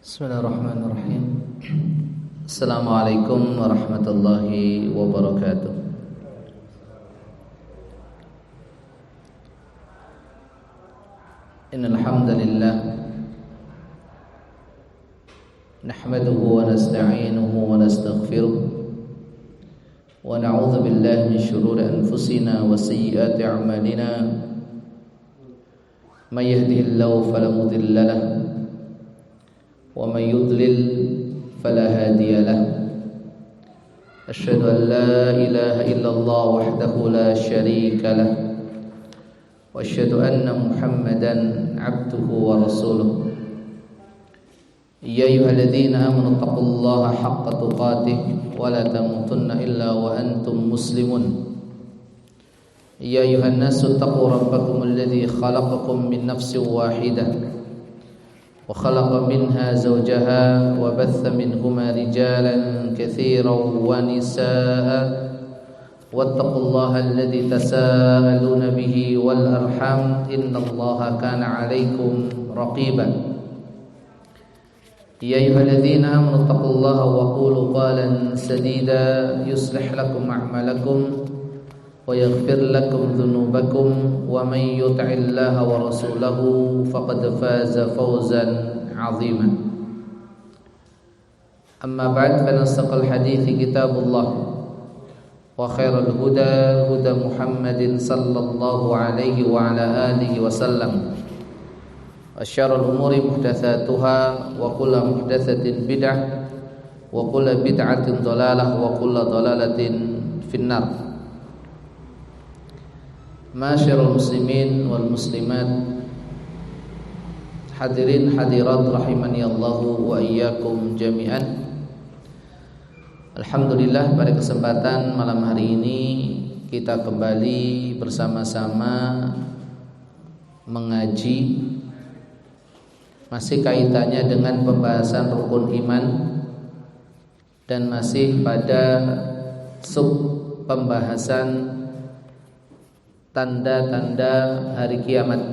Bismillahirrahmanirrahim. Assalamualaikum warahmatullahi wabarakatuh. Innal hamdalillah nahmaduhu wa nasta'inuhu wa nastaghfiruh wa na'udzu billahi min shururi anfusina wa sayyiati a'malina. May yahdihillahu fala mudilla lahu wa may yudlil fala hadiya lahu. Asyhadu an la ilaha illallah wahdahu la syarika lahu wa asyhadu anna Muhammadan 'abduhu wa rasuluh. Ya ayyuhalladzina amanu taqullaha haqqa tuqatih wa la tamutunna illa wa antum muslimun. Ya ayyuhan nasu taqu rabbakum alladzi khalaqakum min nafsin wahidah wa khalaqa minha zawjaha wa batha minhuma rijalan katsiran wa nisaa wattaqullaha alladzi tasaaluna bihi wal arham innallaha kana 'alaikum raqiban. Ya ayyuhalladzina amanu taqullaha wa qulu qalan sadida yuslih lakum a'malakum wa yaghfir lakum dhunubakum wa may yuti'illaha wa rasulahu faqad faza fawzan 'azima. Amma ba'd, fa nasaqal hadithi kitabullah wa khairal huda huda Muhammadin sallallahu alaihi wa ala alihi wa sallam. Wa syarrul umuri muhdatsatuha wa kullu muhdatsatin bid'ah wa kullu bid'atin dhalalah wa kullu dhalalatin finnar. Masyarul muslimin wal muslimat, hadirin hadirat rahimani Allahu wa iyyakum jami'an. Alhamdulillah, pada kesempatan malam hari ini kita kembali bersama-sama mengaji, masih kaitannya dengan pembahasan rukun iman dan masih pada sub pembahasan tanda-tanda hari kiamat.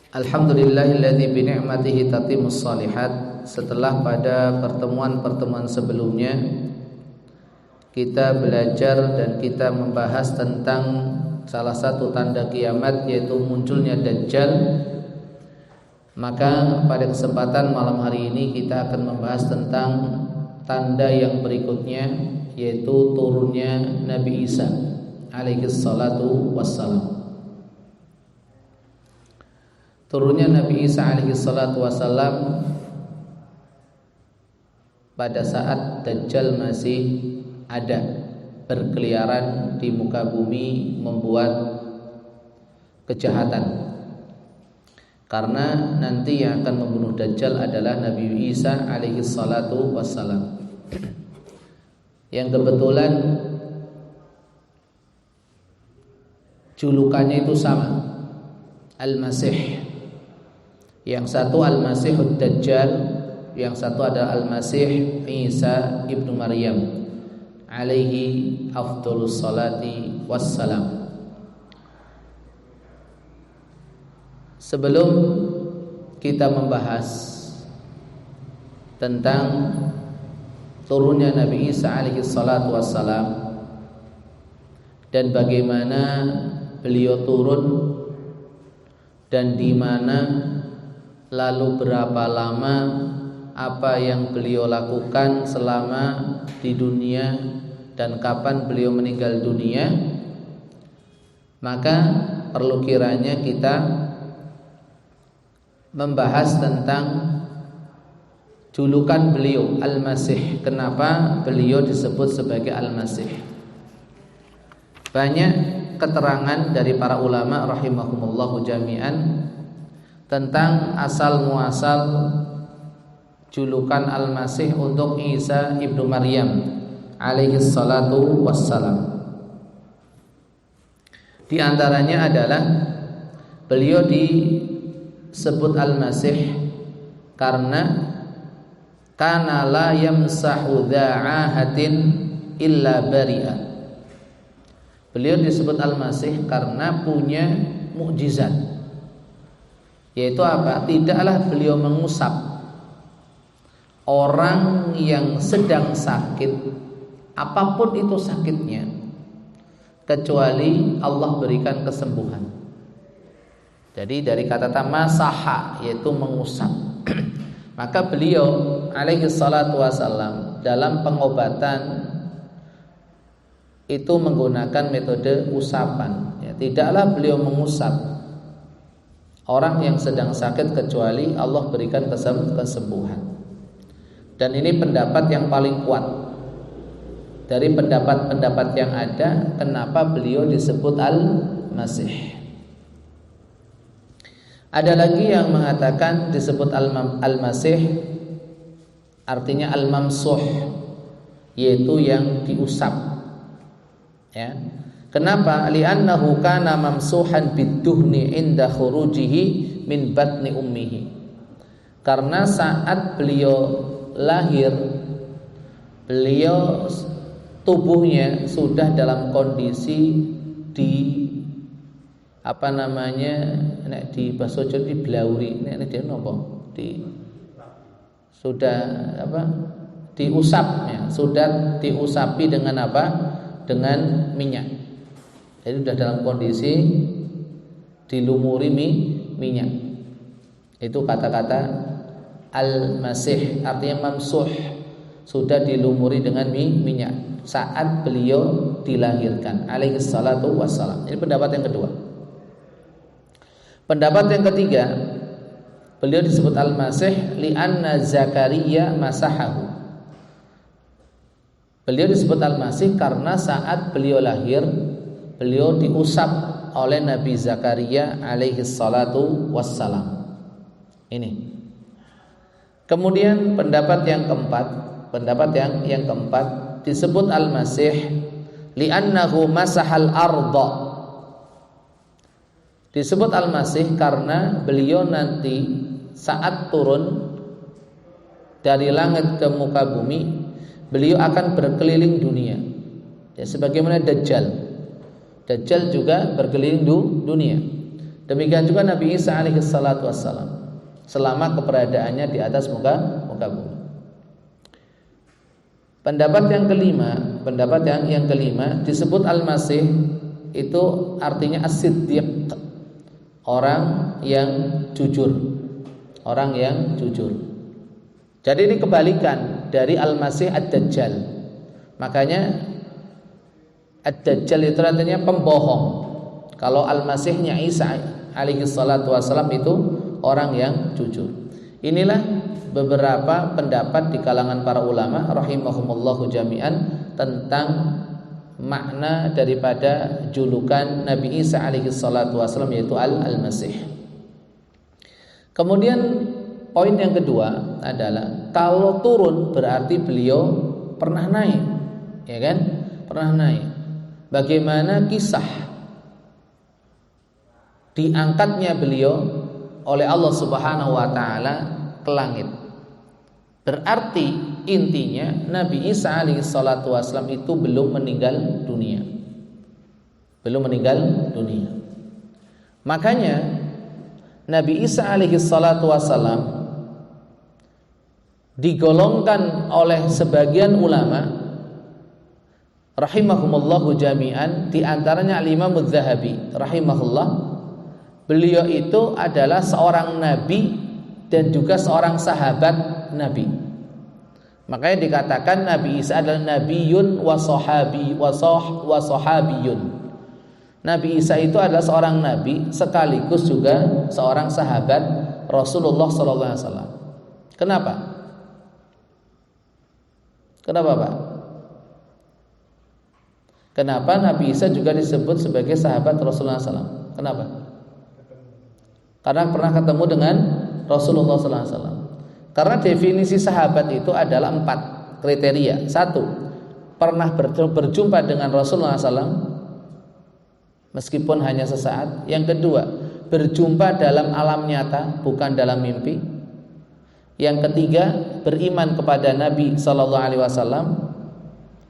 Alhamdulillahilladzi bi ni'matihi tatimmus shalihat. Setelah pada pertemuan-pertemuan sebelumnya kita belajar dan kita membahas tentang salah satu tanda kiamat, yaitu munculnya Dajjal, maka pada kesempatan malam hari ini kita akan membahas tentang tanda yang berikutnya, yaitu turunnya Nabi Isa alaihi salatu wassalam. Turunnya Nabi Isa alaihi salatu wassalam pada saat Dajjal masih ada berkeliaran di muka bumi membuat kejahatan. Karena nanti yang akan membunuh Dajjal adalah Nabi Isa alaihi salatu wassalam, yang kebetulan julukannya itu sama, Al-Masih. Yang satu Al-Masihud Dajjal, yang satu ada Al-Masih Isa ibnu Maryam alaihi afdhalus salati wassalam. Sebelum kita membahas tentang turunnya Nabi Isa alaihi salatu wassalam dan bagaimana beliau turun dan di mana, lalu berapa lama, apa yang beliau lakukan selama di dunia dan kapan beliau meninggal dunia, maka perlu kiranya kita membahas tentang julukan beliau Al-Masih. Kenapa beliau disebut sebagai Al-Masih? Banyak keterangan dari para ulama rahimahumullahu jami'an tentang asal muasal julukan Al-Masih untuk Isa ibnu Maryam alaihi salatu wassalam. Di antaranya adalah beliau disebut Al-Masih karena kana la yamsahu dza'ahatin illa bari'a. Beliau disebut Al-Masih karena punya mukjizat. Yaitu apa? Tidaklah beliau mengusap orang yang sedang sakit, apapun itu sakitnya, kecuali Allah berikan kesembuhan. Jadi dari kata masaha, yaitu mengusap. Maka beliau alaihi salatu wasallam dalam pengobatan itu menggunakan metode usapan. Ya, tidaklah beliau mengusap orang yang sedang sakit kecuali Allah berikan kesembuhan. Dan ini pendapat yang paling kuat dari pendapat-pendapat yang ada. Kenapa beliau disebut Al-Masih? Ada lagi yang mengatakan disebut Al-Masih artinya Al-Mamsuh, yaitu yang diusap. Ya. Kenapa? Li'annahu kana mamsuhan bid-duhni inda khurujihi min batni ummihi. Karena saat beliau lahir, beliau tubuhnya sudah dalam kondisi di bahasa Jawa di blauri, nek dia nopo? Diusap ya, sudah diusapi dengan apa? Dengan minyak. Jadi sudah dalam kondisi dilumuri minyak. Itu kata-kata Al-Masih, artinya mamsuh, sudah dilumuri dengan minyak saat beliau dilahirkan alaihi salatu wassalam. Ini pendapat yang kedua. Pendapat yang ketiga, beliau disebut Al-Masih li'anna Zakaria masahahu. Beliau disebut Al-Masih karena saat beliau lahir, beliau diusap oleh Nabi Zakaria alaihi salatu wassalam. Ini. Kemudian pendapat yang keempat disebut Al-Masih li'annahu masahal arda. Disebut Al-Masih karena beliau nanti saat turun dari langit ke muka bumi, beliau akan berkeliling dunia. Ya, sebagaimana Dajjal. Dajjal juga berkeliling dunia. Demikian juga Nabi Isa alaihi salatu wassalam selama keberadaannya di atas muka bumi. Pendapat yang kelima disebut Al-Masih itu artinya as-siddiq, orang yang jujur. Jadi ini kebalikan dari Al-Masih Ad-Dajjal. Makanya Ad-Dajjal itu artinya pembohong. Kalau Al-Masihnya Isa alaihi salatu wassalam itu orang yang jujur. Inilah beberapa pendapat di kalangan para ulama rahimahumullahu jami'an tentang makna daripada julukan Nabi Isa alaihi salatu wassalam, yaitu Al-Masih. Kemudian poin yang kedua adalah kalau turun berarti beliau pernah naik, ya kan? Pernah naik. Bagaimana kisah diangkatnya beliau oleh Allah Subhanahu wa taala ke langit? Berarti intinya Nabi Isa alaihi salatu wassalam itu belum meninggal dunia. Makanya Nabi Isa alaihi salatu wassalam digolongkan oleh sebagian ulama rahimahumullahu jami'an, di antaranya Al-Imam Az-Zahabi rahimahullah, beliau itu adalah seorang nabi dan juga seorang sahabat Nabi. Makanya dikatakan Nabi Isa adalah nabiyun wa sahabiyun. Nabi Isa itu adalah seorang nabi sekaligus juga seorang sahabat Rasulullah sallallahu alaihi wasallam. Kenapa? Pak? Kenapa Nabi Isa juga disebut sebagai sahabat Rasulullah SAW? Kenapa? Karena pernah ketemu dengan Rasulullah SAW. Karena definisi sahabat itu adalah 4 kriteria. 1, pernah berjumpa dengan Rasulullah SAW meskipun hanya sesaat. Yang kedua, berjumpa dalam alam nyata, bukan dalam mimpi. Yang ketiga, beriman kepada Nabi SAW.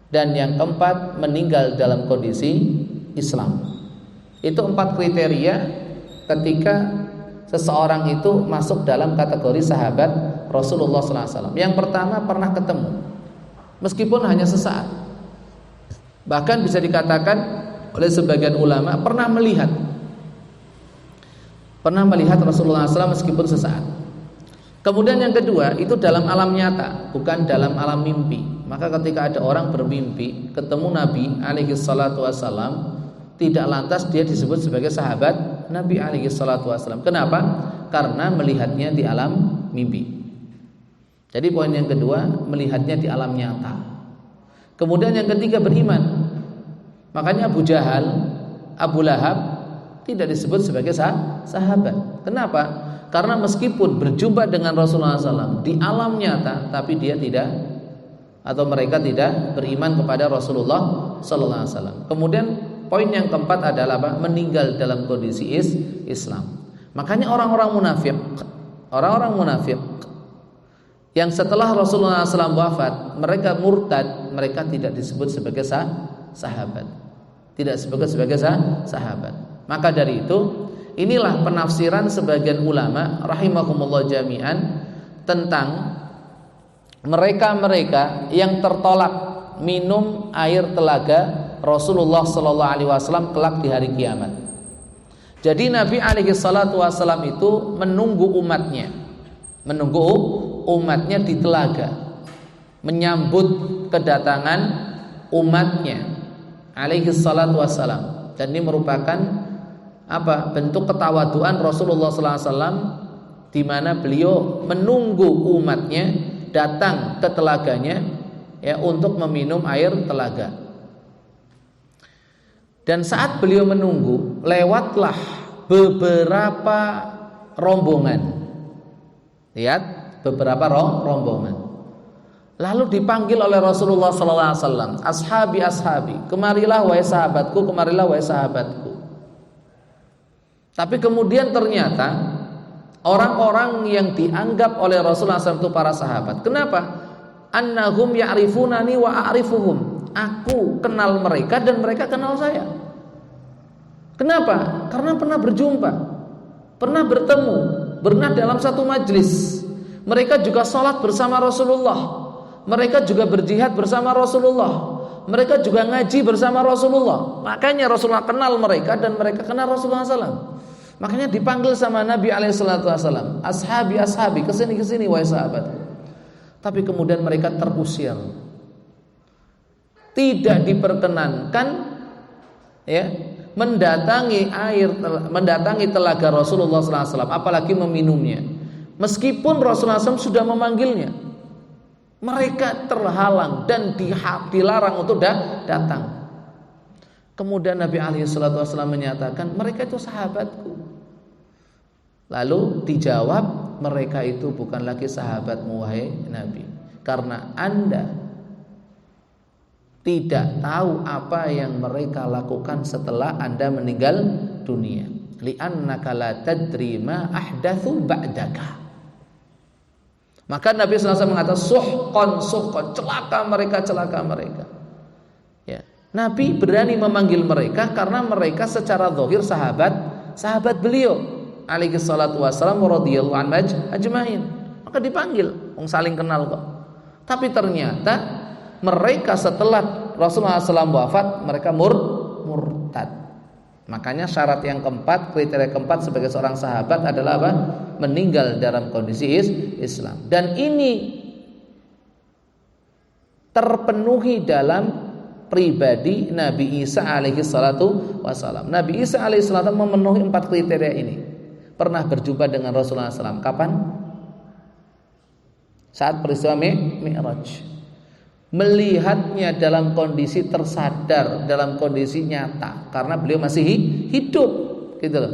Dan yang keempat, meninggal dalam kondisi Islam. Itu 4 kriteria ketika seseorang itu masuk dalam kategori sahabat Rasulullah SAW. Yang pertama, pernah ketemu, meskipun hanya sesaat. Bahkan bisa dikatakan oleh sebagian ulama pernah melihat Rasulullah SAW meskipun sesaat. Kemudian yang kedua, itu dalam alam nyata, bukan dalam alam mimpi. Maka ketika ada orang bermimpi ketemu Nabi alaihi salatu wassalam, tidak lantas dia disebut sebagai sahabat Nabi alaihi salatu wassalam. Kenapa? Karena melihatnya di alam mimpi. Jadi poin yang kedua, melihatnya di alam nyata. Kemudian yang ketiga, beriman. Makanya Abu Jahal, Abu Lahab tidak disebut sebagai sahabat. Kenapa? Karena meskipun berjumpa dengan Rasulullah SAW di alam nyata, tapi dia tidak, atau mereka tidak beriman kepada Rasulullah SAW. Kemudian poin yang keempat adalah apa? Meninggal dalam kondisi Islam. Makanya orang-orang munafik yang setelah Rasulullah SAW wafat, mereka murtad, mereka tidak disebut sebagai sahabat, tidak disebut sebagai sahabat. Maka dari itu, inilah penafsiran sebagian ulama rahimahumullah jami'an tentang mereka-mereka yang tertolak minum air telaga Rasulullah SAW kelak di hari kiamat. Jadi Nabi alaihi salatu wasallam itu menunggu umatnya di telaga, menyambut kedatangan umatnya alaihi salatu wasallam. Dan ini merupakan bentuk ketawaduan Rasulullah SAW, di mana beliau menunggu umatnya datang ke telaganya ya untuk meminum air telaga. Dan saat beliau menunggu, lewatlah beberapa rombongan. Lihat, beberapa rombongan. Lalu dipanggil oleh Rasulullah SAW, ashabi, kemarilah wahai sahabatku, kemarilah wahai sahabatku. Tapi kemudian ternyata orang-orang yang dianggap oleh Rasulullah SAW itu para sahabat. Kenapa? Annahum ya'rifunani wa a'rifuhum. Aku kenal mereka dan mereka kenal saya. Kenapa? Karena pernah berjumpa, pernah bertemu, pernah dalam satu majlis. Mereka juga sholat bersama Rasulullah. Mereka juga berjihad bersama Rasulullah. Mereka juga ngaji bersama Rasulullah. Makanya Rasulullah kenal mereka dan mereka kenal Rasulullah SAW. Makanya dipanggil sama Nabi SAW, ashabi, kesini wahai sahabat. Tapi kemudian mereka terusir, tidak diperkenankan ya mendatangi telaga Rasulullah SAW, apalagi meminumnya. Meskipun Rasulullah SAW sudah memanggilnya, mereka terhalang dan dilarang untuk datang. Kemudian Nabi SAW menyatakan, mereka itu sahabatku. Lalu dijawab, mereka itu bukan lagi sahabatmu wahai Nabi, karena Anda tidak tahu apa yang mereka lakukan setelah Anda meninggal dunia. Li'annaka la tadri ma ahdatsu ba'daka. Maka Nabi SAW mengatakan suhqan, celaka mereka. Ya. Nabi berani memanggil mereka karena mereka secara zahir sahabat beliau alaihi salatu wassalam radhiyallahu anhu ajmain. Maka dipanggil, saling kenal kok. Tapi ternyata mereka setelah Rasulullah SAW wafat, mereka murtad. Makanya syarat yang keempat, kriteria keempat sebagai seorang sahabat adalah apa? Meninggal dalam kondisi Islam. Dan ini terpenuhi dalam pribadi Nabi Isa alaihi salatu wassalam. Nabi Isa alaihi salatu memenuhi 4 kriteria ini. Pernah berjumpa dengan Rasulullah SAW. Kapan? Saat peristiwa Mi'raj. Melihatnya dalam kondisi tersadar, dalam kondisi nyata, karena beliau masih hidup, gitu loh.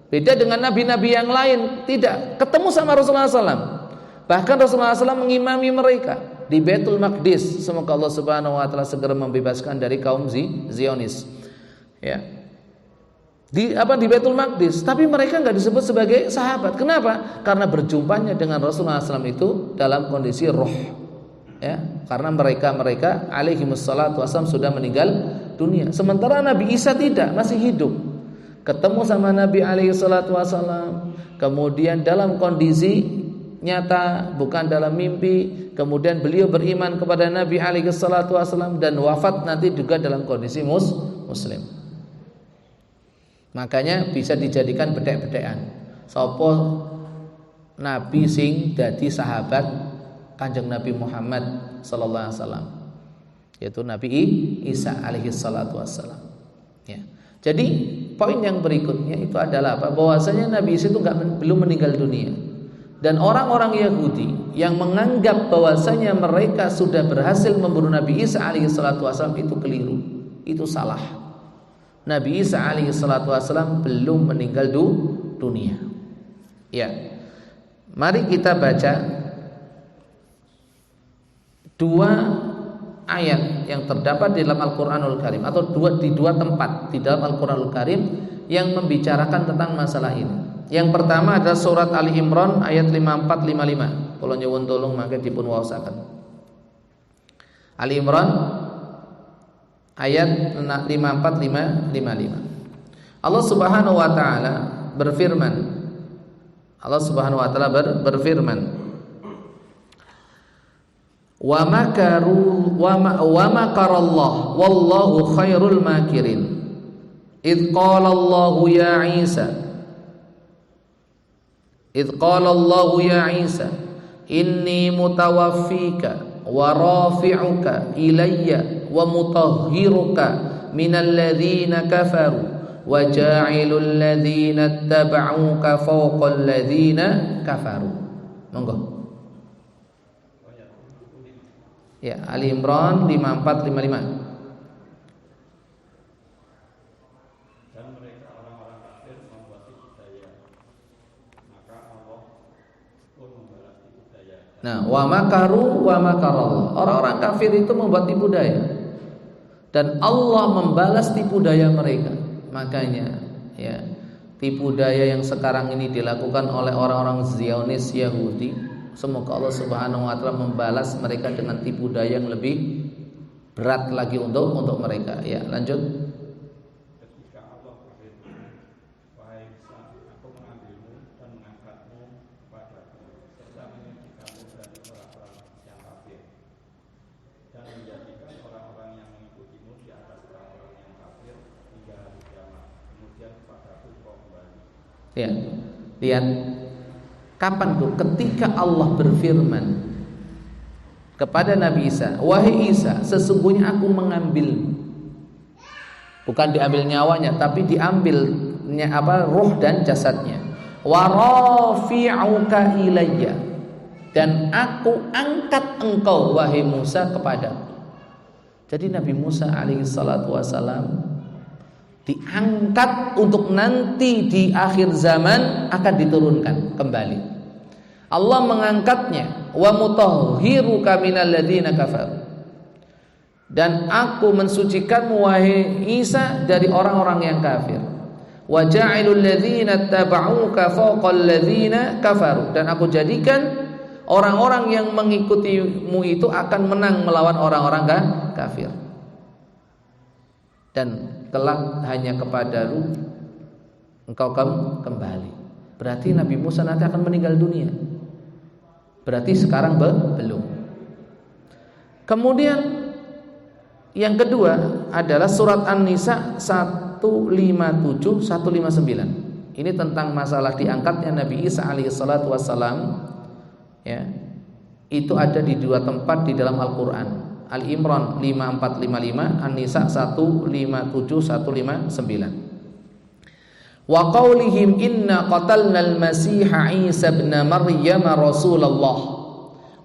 Beda dengan nabi-nabi yang lain, tidak ketemu sama Rasulullah SAW. Bahkan Rasulullah SAW mengimami mereka di Baitul Maqdis. Semoga Allah Subhanahu Wa Taala segera membebaskan dari kaum Zionis. Ya, di Baitul Maqdis. Tapi mereka nggak disebut sebagai sahabat. Kenapa? Karena berjumpanya dengan Rasulullah SAW itu dalam kondisi roh. Ya, karena mereka alaihi wassalatu wassalam sudah meninggal dunia. Sementara Nabi Isa tidak, masih hidup. ketemu sama Nabi alaihi salatu wasallam, kemudian dalam kondisi nyata, bukan dalam mimpi, kemudian beliau beriman kepada Nabi alaihi salatu wasallam dan wafat nanti juga dalam kondisi muslim. Makanya bisa dijadikan bedek-bedekan. Sapa nabi sing dadi sahabat Kanjeng Nabi Muhammad sallallahu alaihi wasallam, yaitu Nabi Isa alaihi salatu wasallam. Ya. Jadi poin yang berikutnya itu adalah apa? Bahwasanya Nabi Isa itu belum meninggal dunia. Dan orang-orang Yahudi yang menganggap bahwasanya mereka sudah berhasil membunuh Nabi Isa alaihi salatu wasallam itu keliru. Itu salah. Nabi Isa alaihi salatu wasallam belum meninggal dunia. Ya. Mari kita baca dua ayat yang terdapat di dalam Al-Qur'anul Karim, atau di dua tempat di dalam Al-Qur'anul Karim yang membicarakan tentang masalah ini. Yang pertama adalah surat Ali Imran ayat 54-55. Kalau nyuwun tolong maka dipun waosaken. Ali Imran ayat 54-55. Allah Subhanahu wa taala berfirman. Allah Subhanahu wa taala berfirman, "Wa makaru wa makarallah wallahu khairul makirin. Idz qala Allah ya Isa inni mutawaffika wa rafi'uka ilayya wa mutahhiruka minal ladzina kafaru wa ja'ilul ladzina ittaba'uka fawqal ladzina kafaru." Monggo. Ya, Ali Imran 54-55. Nah, wa makaru wa makarallah. Orang-orang kafir itu membuat tipu daya dan Allah membalas tipu daya mereka. Makanya ya, tipu daya yang sekarang ini dilakukan oleh orang-orang Zionis Yahudi, semoga Allah Subhanahu wa taala membalas mereka dengan tipu daya yang lebih berat lagi untuk mereka. Ya, lanjut. Ya, lihat kapan tuh ketika Allah berfirman kepada Nabi Isa, "Wahai Isa, sesungguhnya aku mengambil," bukan diambil nyawanya, tapi diambilnya roh dan jasadnya. "Wa rafi'uka ilayya," dan aku angkat engkau wahai Musa kepadaku. Jadi Nabi Musa alaihi salatu wasalam diangkat untuk nanti di akhir zaman akan diturunkan kembali. Allah mengangkatnya, wa mutahhiruka minal ladzina kafaru, dan aku mensucikanmu wahai Isa dari orang-orang yang kafir. Wa ja'ilul ladzina tabauka fawqal ladzina kafaru, dan aku jadikan orang-orang yang mengikutimu itu akan menang melawan orang-orang kafir. Dan kelak hanya kepadamu engkau kembali. Berarti Nabi Musa nanti akan meninggal dunia. Berarti sekarang belum. Kemudian yang kedua adalah surat An-Nisa 157-159. Ini tentang masalah diangkatnya Nabi Isa alaihi salatu wassalam. Ya. Itu ada di dua tempat di dalam Al-Qur'an. Ali Imran 54-55, An-Nisa 157-159. Wa qaulihim inna qatalna al-Masiha Isa ibn Maryam Rasulullah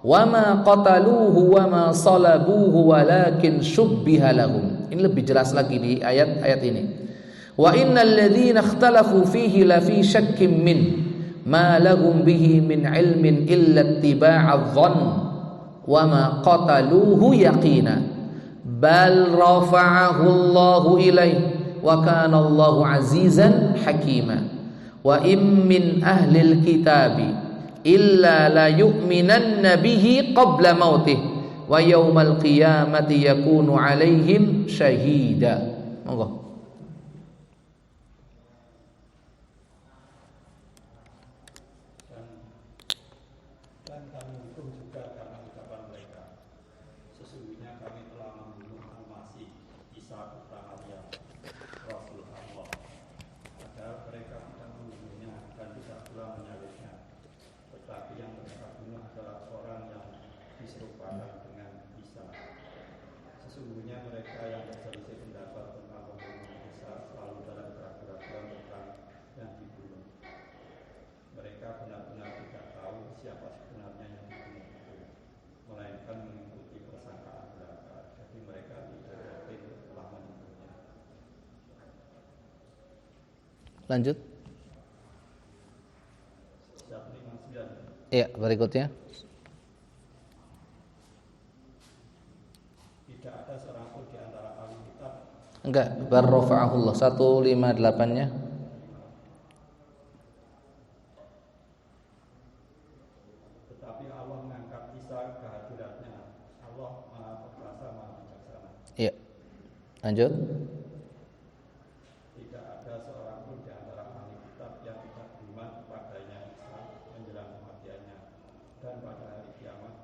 wa ma qataluhu wa ma salabuhu walakin syubbiha lahum. Ini lebih jelas lagi di ayat-ayat ini. Wa innal ladzina ikhtalafu fihi la fi syakkin min ma lahum bihi min ilmin illa ittiba'adh dhann wa ma qataluhu yaqina bal rafa'ahu Allahu ilaihi wa kana Allahu azizan hakima wa im min ahlil kitabi illa la yu'minanna bihi qabla mautih wa yaumal qiyamati yakunu alaihim syahida. Monggo. Lanjut. Iya, berikutnya. Tidak ada seorang pun di antara ahli kitab. Enggak, barrafa'ahullah 158-nya. Tetapi Allah mengangkat Isa ke hadiratnya. Allah Maha Perkasa, Maha Bijaksana. Iya. Lanjut. Tidak ada seorang pun di antara ahli kitab yang tidak beriman kepadanya Isa menjelang kematiannya, dan pada hari kiamat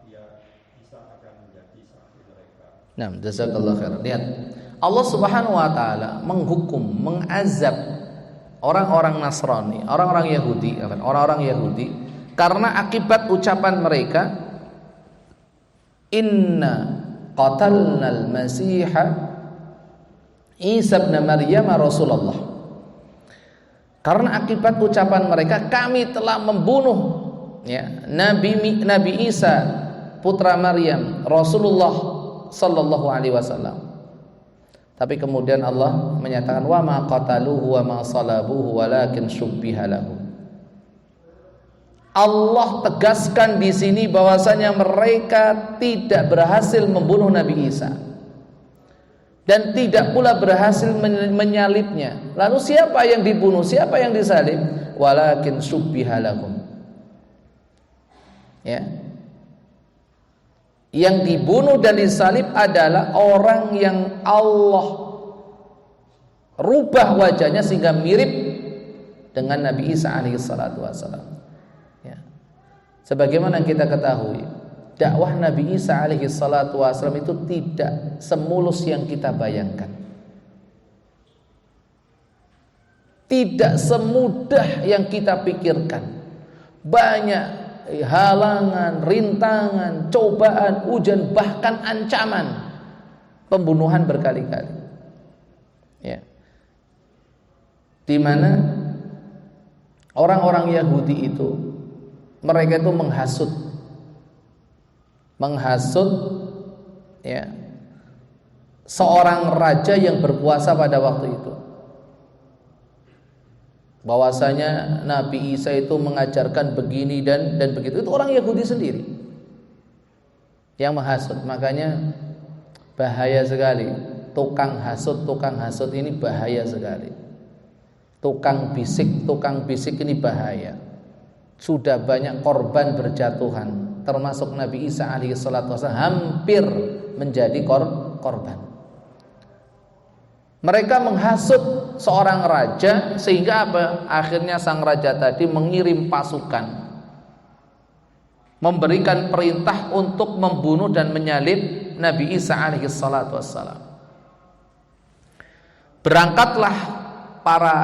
Isa akan menjadi saksi mereka. Nah, jazakallahu khairan. Lihat, Allah Subhanahu wa taala menghukum, mengazab orang-orang Nasrani, orang-orang Yahudi karena akibat ucapan mereka, inna qatalnal masiha Isa ibn Maryam Rasulullah. Karena akibat ucapan mereka, kami telah membunuh Nabi Isa putra Maryam, Rasulullah sallallahu alaihi wasallam. Tapi kemudian Allah menyatakan wa ma qataluhu wa ma salabuhu walakin syubbiha lahum. Allah tegaskan di sini bahwasanya mereka tidak berhasil membunuh Nabi Isa dan tidak pula berhasil menyalibnya. Lalu siapa yang dibunuh, siapa yang disalib? Walakin syubbiha lahum. Ya. Yang dibunuh dan disalib adalah orang yang Allah rubah wajahnya sehingga mirip dengan Nabi Isa alaihi salatu wassalam. Ya. Sebagaimana kita ketahui, dakwah Nabi Isa alaihi salatu wassalam itu tidak semulus yang kita bayangkan. Tidak semudah yang kita pikirkan. Banyak halangan, rintangan, cobaan, ujian, bahkan ancaman pembunuhan berkali-kali. Ya. Di mana orang-orang Yahudi itu mereka itu menghasut ya seorang raja yang berkuasa pada waktu itu. Bahwasanya Nabi Isa itu mengajarkan begini dan begitu. Itu orang Yahudi sendiri yang menghasut. Makanya bahaya sekali. Tukang hasut ini bahaya sekali. Tukang bisik ini bahaya. Sudah banyak korban berjatuhan, termasuk Nabi Isa alaihi salatu wasallam hampir menjadi korban. Mereka menghasut seorang raja sehingga apa? Akhirnya sang raja tadi mengirim pasukan, memberikan perintah untuk membunuh dan menyalib Nabi Isa alaihi salatu wassalam. Berangkatlah para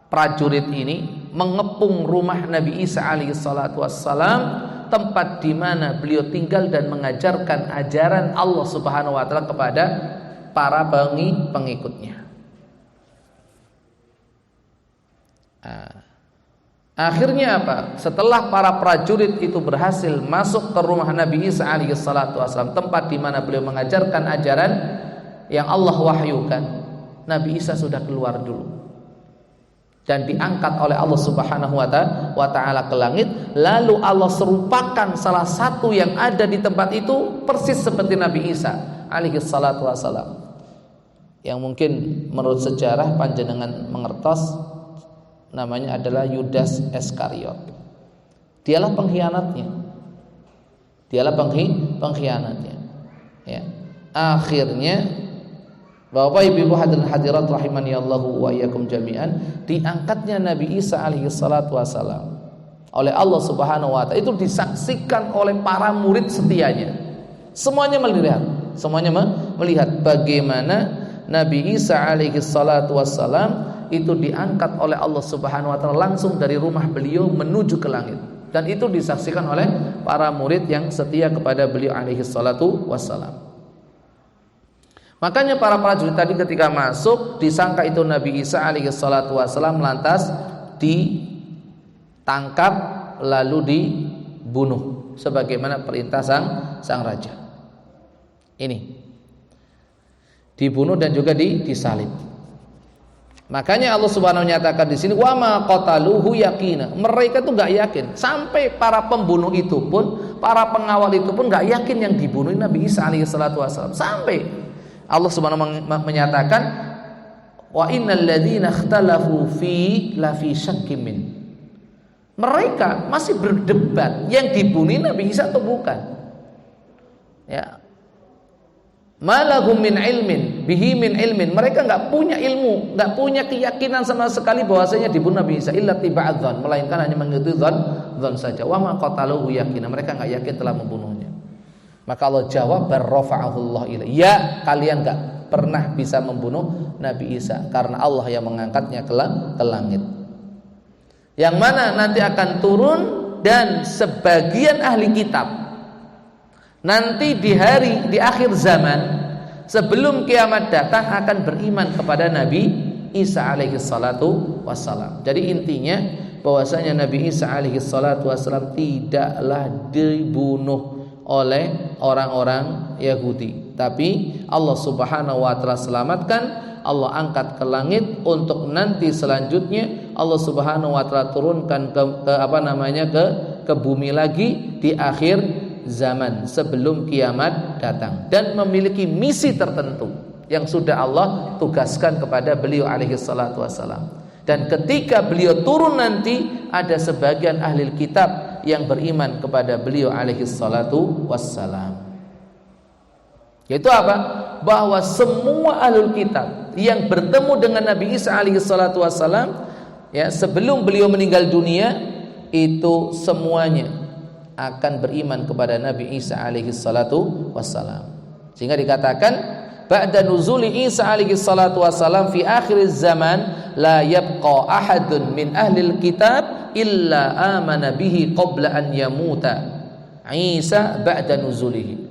prajurit ini mengepung rumah Nabi Isa alaihi salatu wassalam, tempat di mana beliau tinggal dan mengajarkan ajaran Allah Subhanahu wa taala kepada para pengikutnya. Akhirnya apa? Setelah para prajurit itu berhasil masuk ke rumah Nabi Isa alaihi salatu wasallam, tempat di mana beliau mengajarkan ajaran yang Allah wahyukan, Nabi Isa sudah keluar dulu dan diangkat oleh Allah Subhanahu wa taala ke langit. Lalu Allah serupakan salah satu yang ada di tempat itu persis seperti Nabi Isa alaihi salatu wasallam, yang mungkin menurut sejarah panjenengan mengertos, namanya adalah Yudas Iskariot. Dialah pengkhianatnya. Ya. Akhirnya Bapak Ibu hadirat rahimani Allahu wa iyyakum jami'an, diangkatnya Nabi Isa alaihi salatu wasallam oleh Allah Subhanahu wa taala itu disaksikan oleh para murid setianya. Semuanya melihat bagaimana Nabi Isa alaihi salatu wassalam itu diangkat oleh Allah Subhanahu wa taala langsung dari rumah beliau menuju ke langit, dan itu disaksikan oleh para murid yang setia kepada beliau alaihi salatu wassalam. Makanya para prajurit tadi ketika masuk disangka itu Nabi Isa alaihi salatu wassalam, lantas ditangkap lalu dibunuh sebagaimana perintah sang raja. Ini dibunuh dan juga disalib. Makanya Allah Subhanahu menyatakan di sini wa ma qataluhu yaqina. Mereka tuh enggak yakin. Sampai para pembunuh itu pun, para pengawal itu pun enggak yakin yang dibunuh Nabi Isa alaihi salatu wasallam. Sampai Allah Subhanahu menyatakan wa innal ladzina ikhtalafu fi la fi syakkin min. Mereka masih berdebat yang dibunuh Nabi Isa atau bukan. Ya. Malahum min ilmin bihi min ilmin. Mereka enggak punya ilmu, enggak punya keyakinan sama sekali bahwasanya dibunuh Nabi Isa illa tiba'adzan, melainkan hanya mengikuti dzan saja. Wa ma qataluhu yaqina. Mereka enggak yakin telah membunuhnya. Maka Allah jawab barrafa'ahu Allah ilaihi. Ya, kalian enggak pernah bisa membunuh Nabi Isa karena Allah yang mengangkatnya ke langit. Yang mana nanti akan turun dan sebagian ahli kitab nanti di akhir zaman sebelum kiamat datang akan beriman kepada Nabi Isa alaihi salatu wassalam. Jadi intinya bahwasanya Nabi Isa alaihi salatu wassalam tidaklah dibunuh oleh orang-orang Yahudi, tapi Allah Subhanahu wa taala selamatkan, Allah angkat ke langit untuk nanti selanjutnya Allah Subhanahu wa taala turunkan ke bumi lagi di akhir zaman sebelum kiamat datang, dan memiliki misi tertentu yang sudah Allah tugaskan kepada beliau alaihi salatu wassalam. Dan ketika beliau turun nanti ada sebagian ahli kitab yang beriman kepada beliau alaihi salatu wassalam. Yaitu apa? Bahwa semua ahli kitab yang bertemu dengan Nabi Isa alaihi salatu wassalam ya sebelum beliau meninggal dunia itu semuanya akan beriman kepada Nabi Isa alaihi salatu wassalam. Sehingga dikatakan ba'da nuzuli Isa alaihi salatu wassalam fi akhir zaman la yabqa ahadun min ahlil kitab illa amana bihi qabla an yamuta Isa ba'da nuzulihi.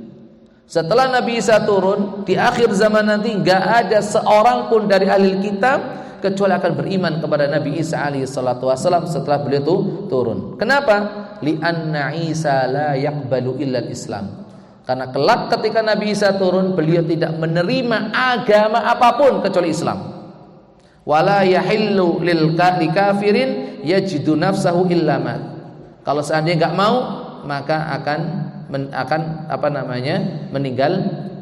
Setelah Nabi Isa turun di akhir zaman nanti enggak ada seorang pun dari ahli kitab kecuali akan beriman kepada Nabi Isa alaihi salatu wassalam setelah beliau itu turun. Kenapa? Li'anna Isa la yaqbalu illa Islam. Karena kelak ketika Nabi Isa turun beliau tidak menerima agama apapun kecuali Islam. Wala yahillu lil kafirin yajidu nafsahu illa mat. Kalau seandainya enggak mau maka akan meninggal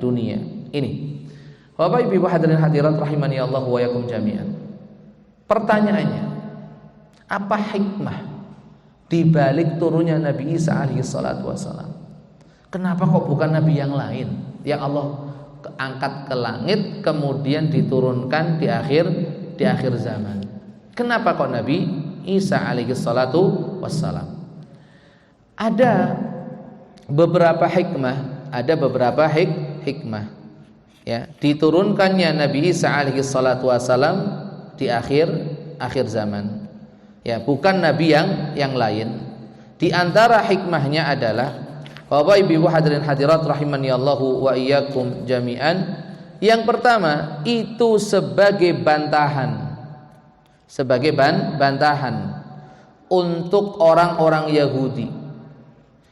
dunia. Ini. Bapak Ibu hadirin hadirat rahimani Allah wa yakum jami'an. Pertanyaannya, apa hikmah di balik turunnya Nabi Isa alaihi salatu wassalam? Kenapa kok bukan nabi yang lain yang Allah angkat ke langit kemudian diturunkan di akhir zaman? Kenapa kok Nabi Isa alaihi salatu wassalam? Ada beberapa hikmah ya diturunkannya Nabi Isa alaihi salatu wassalam di akhir zaman. Ya, bukan nabi yang lain. Di antara hikmahnya adalah Bapak Ibu hadirin hadirat rahimani Allahu wa iyyakum jami'an. Yang pertama itu sebagai bantahan untuk orang-orang Yahudi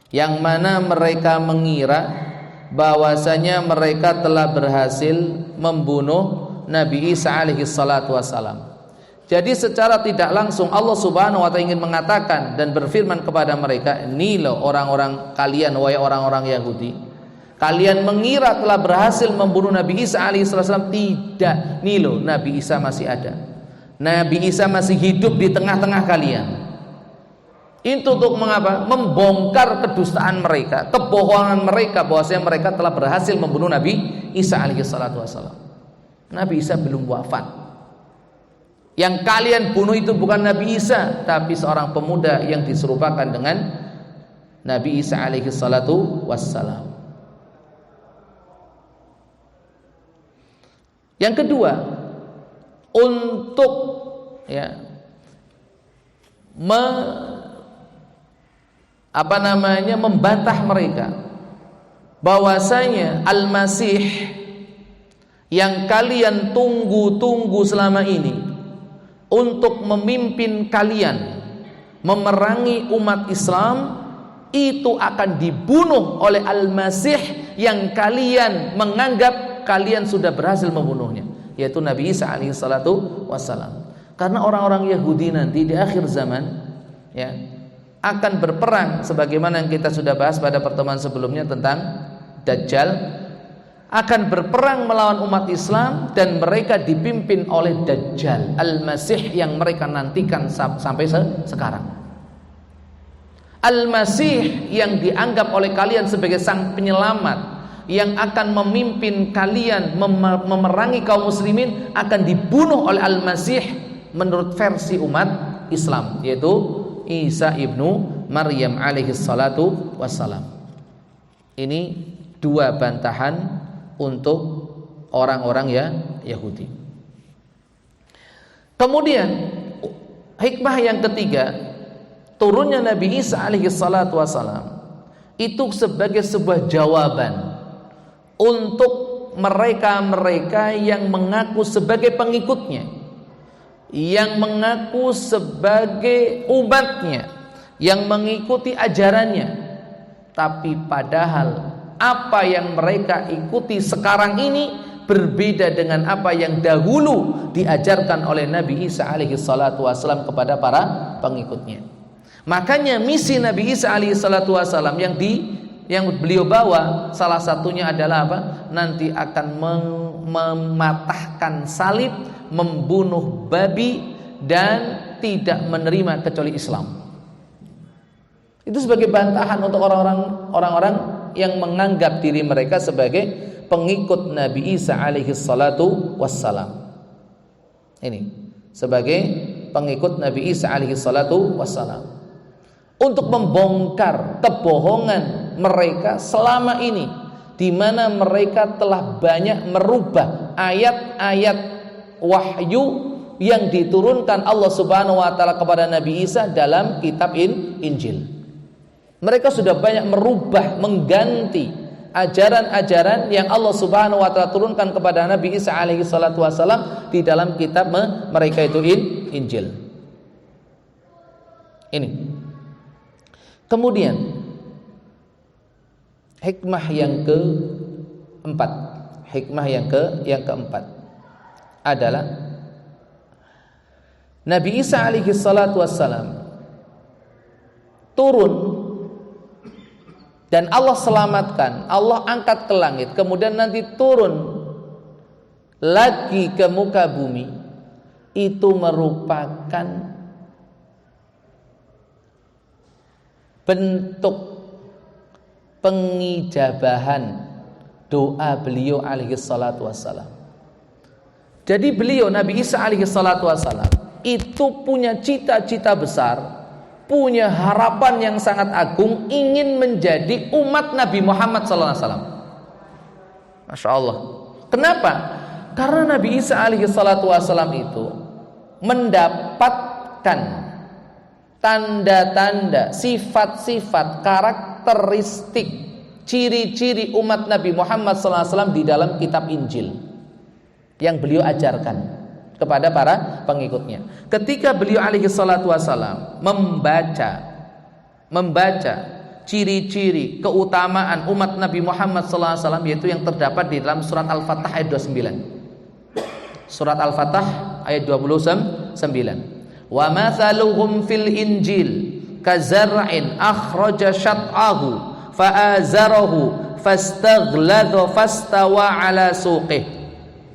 yang mana mereka mengira bahwasanya mereka telah berhasil membunuh Nabi Isa alaihi salatu wassalam. Jadi secara tidak langsung Allah Subhanahu wa taala ingin mengatakan dan berfirman kepada mereka, "Ini loh orang-orang kalian, wahai orang-orang Yahudi. Kalian mengira telah berhasil membunuh Nabi Isa alaihi salatu wassalam. Tidak. Nih loh, Nabi Isa masih ada. Nabi Isa masih hidup di tengah-tengah kalian." Itu untuk mengapa? Membongkar kedustaan mereka, kebohongan mereka bahwasanya mereka telah berhasil membunuh Nabi Isa alaihi salatu wassalam. Nabi Isa belum wafat. Yang kalian bunuh itu bukan Nabi Isa, tapi seorang pemuda yang diserupakan dengan Nabi Isa alaihi salatu wassalam. Yang kedua, untuk membantah mereka bahwasanya Al-Masih yang kalian tunggu-tunggu selama ini untuk memimpin kalian memerangi umat Islam itu akan dibunuh oleh Al-Masih yang kalian menganggap kalian sudah berhasil membunuhnya. yaitu Nabi Isa alaihi salatu wassalam. Karena orang-orang Yahudi nanti di akhir zaman ya akan berperang sebagaimana yang kita sudah bahas pada pertemuan sebelumnya tentang Dajjal, akan berperang melawan umat Islam dan mereka dipimpin oleh Dajjal Al-Masih yang mereka nantikan sampai sekarang. Al-Masih yang dianggap oleh kalian sebagai sang penyelamat yang akan memimpin kalian memerangi kaum muslimin akan dibunuh oleh Al-Masih menurut versi umat Islam, yaitu Isa ibnu Maryam alaihi salatu wassalam. Ini dua bantahan untuk orang-orang ya Yahudi. Kemudian hikmah yang ketiga, turunnya Nabi Isa alaihi salatu wassalam itu sebagai sebuah jawaban untuk mereka-mereka yang mengaku sebagai pengikutnya, yang mengaku sebagai umatnya, yang mengikuti ajarannya, tapi padahal apa yang mereka ikuti sekarang ini berbeda dengan apa yang dahulu diajarkan oleh Nabi Isa alaihi salatu wassalam kepada para pengikutnya. Makanya misi Nabi Isa alaihi salatu wassalam yang beliau bawa salah satunya adalah apa? Nanti akan mematahkan salib, membunuh babi dan tidak menerima kecuali Islam. Itu sebagai bantahan untuk orang-orang yang menganggap diri mereka sebagai pengikut Nabi Isa alaihi salatu wassalam. Ini sebagai pengikut Nabi Isa alaihi salatu wassalam, untuk membongkar kebohongan mereka selama ini, di mana mereka telah banyak merubah ayat-ayat wahyu yang diturunkan Allah Subhanahu wa taala kepada Nabi Isa dalam kitab Injil. Mereka sudah banyak merubah, mengganti ajaran-ajaran yang Allah Subhanahu wa taala turunkan kepada Nabi Isa alaihi salatu wasallam di dalam kitab mereka itu Injil. Ini. Kemudian hikmah yang keempat adalah Nabi Isa alaihi salatu wassalam turun dan Allah selamatkan, Allah angkat ke langit, kemudian nanti turun lagi ke muka bumi. Itu merupakan bentuk pengijabahan doa beliau alaihi salatu wassalam. Jadi beliau Nabi Isa alaihi salatu wassalam itu punya cita-cita besar, punya harapan yang sangat agung, ingin menjadi umat Nabi Muhammad sallallahu alaihi wasallam. Masya Allah. Kenapa? Karena Nabi Isa alaihi salatu wassalam itu mendapatkan tanda-tanda, sifat-sifat, karakteristik, ciri-ciri umat Nabi Muhammad SAW di dalam kitab Injil yang beliau ajarkan kepada para pengikutnya. Ketika beliau alaihi salatu wassalam membaca ciri-ciri keutamaan umat Nabi Muhammad SAW, yaitu yang terdapat di dalam surat Al-Fatah ayat 29. Surat Al-Fatah ayat 29. Wa mathaluhum fil injil kazar'in akhraja syat'ahu fa'azarahu fastaghladha fastawa ala suqih.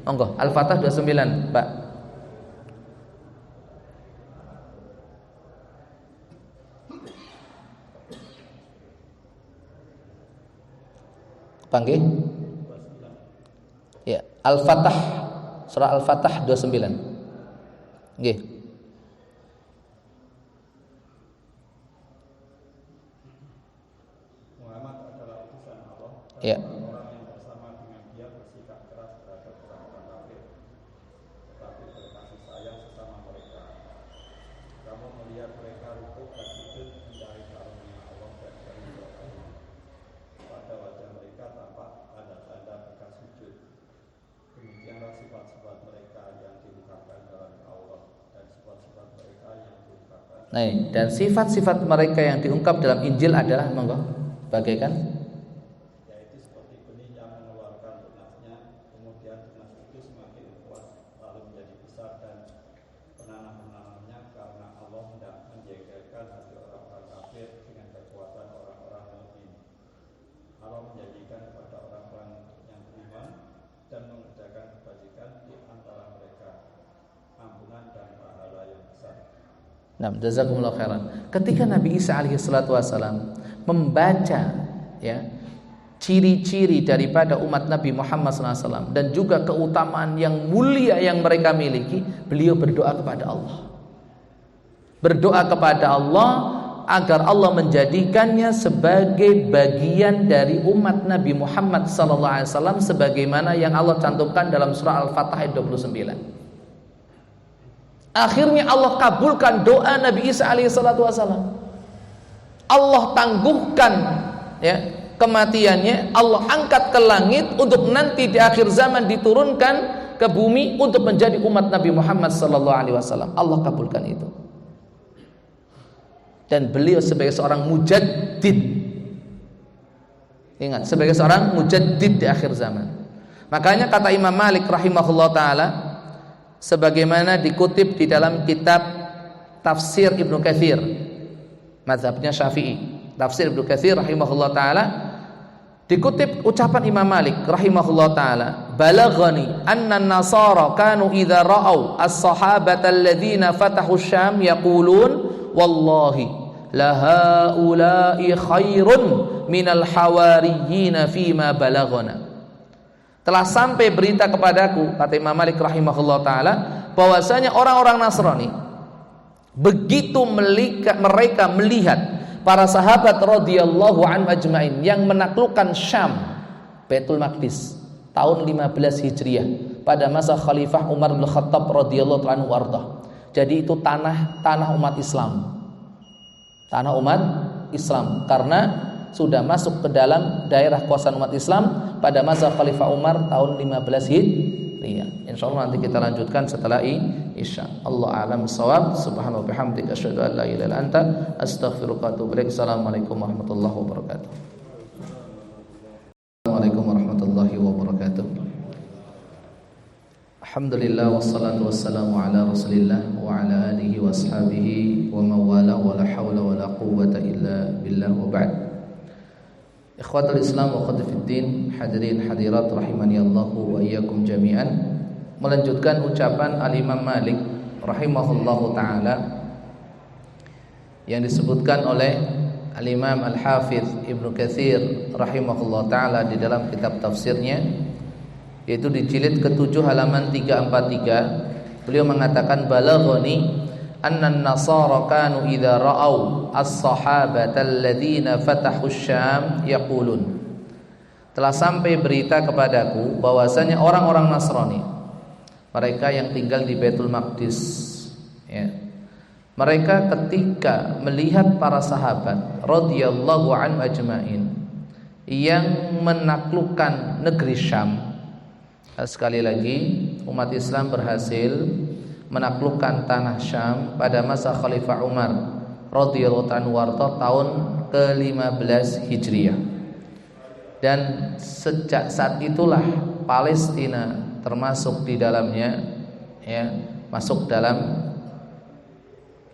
Monggo Al-Fatah 29, Pak. Panggil. Ya, Al-Fatah, surah Al-Fatah 29. Nggih. Ya. Orang yang bersama dengan dia bersikap keras terhadap orang-orang kafir, tetapi berkasih sayang sesama mereka. Kamu melihat mereka rukuk dan sujud mencari karunia Allah dan keridhaan. Pada wajah mereka tampak tanda-tanda bekas sujud. Demikianlah sifat-sifat mereka yang diungkapkan dalam Allah dan sifat-sifat mereka yang diungkapkan. Dan sifat-sifat mereka yang diungkap dalam Injil adalah monggo bagaikan mengalihkan hati orang-orang kafir dengan kekuatan orang-orang mukmin. Allah menjanjikan kepada orang-orang yang beriman dan mengerjakan kebajikan di antara mereka ampunan dan pahala yang besar. Nah, jazakumullah khairan. Ketika Nabi Isa alaihi salatu wasalam membaca ya ciri-ciri daripada umat Nabi Muhammad SAW dan juga keutamaan yang mulia yang mereka miliki, beliau berdoa kepada Allah. Berdoa kepada Allah agar Allah menjadikannya sebagai bagian dari umat Nabi Muhammad SAW sebagaimana yang Allah cantumkan dalam surah Al-Fatah ayat 29. Akhirnya Allah kabulkan doa Nabi Isa alaihi salatu wasallam. Allah tangguhkan ya kematiannya, Allah angkat ke langit untuk nanti di akhir zaman diturunkan ke bumi untuk menjadi umat Nabi Muhammad SAW. Allah kabulkan itu. Dan beliau sebagai seorang mujaddid, ingat, sebagai seorang mujaddid di akhir zaman. Makanya kata Imam Malik rahimahullah ta'ala, sebagaimana dikutip di dalam kitab Tafsir Ibnu Katsir, mazhabnya Syafi'i, Tafsir Ibnu Katsir rahimahullah ta'ala, dikutip ucapan Imam Malik rahimahullah ta'ala, balaghani anna an-nasara kanu idza ra'au as-sahabata alladhina fatahu Syam yaqulun wallahi la haula'i khairun minal hawariyyin fima balaghana. Telah sampai berita kepadaku, kata Imam Malik rahimahullah ta'ala, bahwasanya orang-orang Nasrani begitu mereka melihat para sahabat radhiyallahu anhum ajmain yang menaklukkan Syam, Baitul Maqdis tahun 15 Hijriah pada masa Khalifah Umar bin Khattab radhiyallahu anhu warḍah. Jadi itu tanah umat Islam. Tanah umat Islam karena sudah masuk ke dalam daerah kuasaan umat Islam pada masa Khalifah Umar tahun 15 Hijriah. Insyaallah nanti kita lanjutkan setelah Isya. Allah a'lam bissawab. Subhanahu wa bihamdika asyhadu an la ilaha illa anta astaghfiruka wa atubu ilaik. Assalamualaikum warahmatullahi wabarakatuh. Assalamualaikum warahmatullahi wabarakatuh. Alhamdulillah wassalatu wassalamu ala Rasulillah wa ala alihi washabihi wa mawala wa la hawla wa la quwwata illa billah wa ba'd. Ikhwatul Islam wa khatifiddin, hadirin hadirat rahimani Allah wa iyyakum jami'an. Melanjutkan ucapan Al-Imam Malik rahimahullahu ta'ala yang disebutkan oleh Al-Imam Al-Hafidh Ibnu Katsir rahimahullahu ta'ala di dalam kitab tafsirnya, yaitu di jilid ke-7 halaman 343. Beliau mengatakan balaghani anna an-nasara kanu idza ra'au as-sahabata alladziina fatahu Syam yaqulun. Telah sampai berita kepadaku bahwasanya orang-orang Nasrani, mereka yang tinggal di Baitul Maqdis ya, mereka ketika melihat para sahabat radhiyallahu anhum ajmain yang menaklukkan negeri Syam. Sekali lagi, umat Islam berhasil menaklukkan tanah Syam pada masa Khalifah Umar radhiyallahu anhu tahun ke-15 Hijriah. Dan sejak saat itulah Palestina termasuk di dalamnya ya, masuk dalam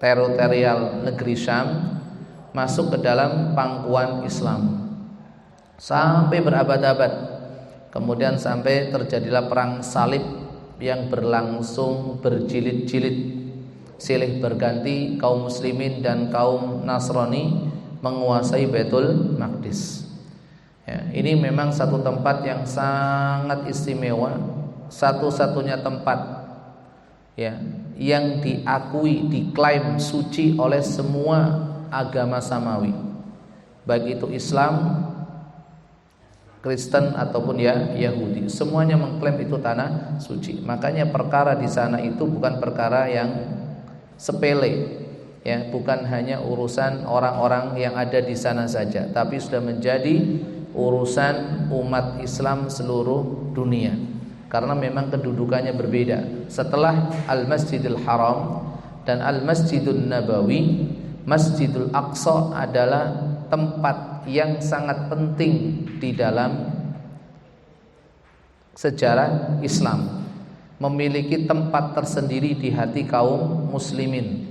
teritorial negeri Syam, masuk ke dalam pangkuan Islam sampai berabad-abad. Kemudian sampai terjadilah perang salib yang berlangsung berjilid-jilid, silih berganti kaum muslimin dan kaum Nasrani menguasai Baitul Maqdis ya, ini memang satu tempat yang sangat istimewa, satu-satunya tempat ya yang diakui, diklaim suci oleh semua agama samawi, baik itu Islam, Kristen ataupun ya Yahudi, semuanya mengklaim itu tanah suci. Makanya perkara di sana itu bukan perkara yang sepele ya, bukan hanya urusan orang-orang yang ada di sana saja, tapi sudah menjadi urusan umat Islam seluruh dunia. Karena memang kedudukannya berbeda. Setelah Al-Masjidil Haram dan Al-Masjidun Nabawi, Masjidul Aqsa adalah tempat yang sangat penting di dalam sejarah Islam, memiliki tempat tersendiri di hati kaum muslimin.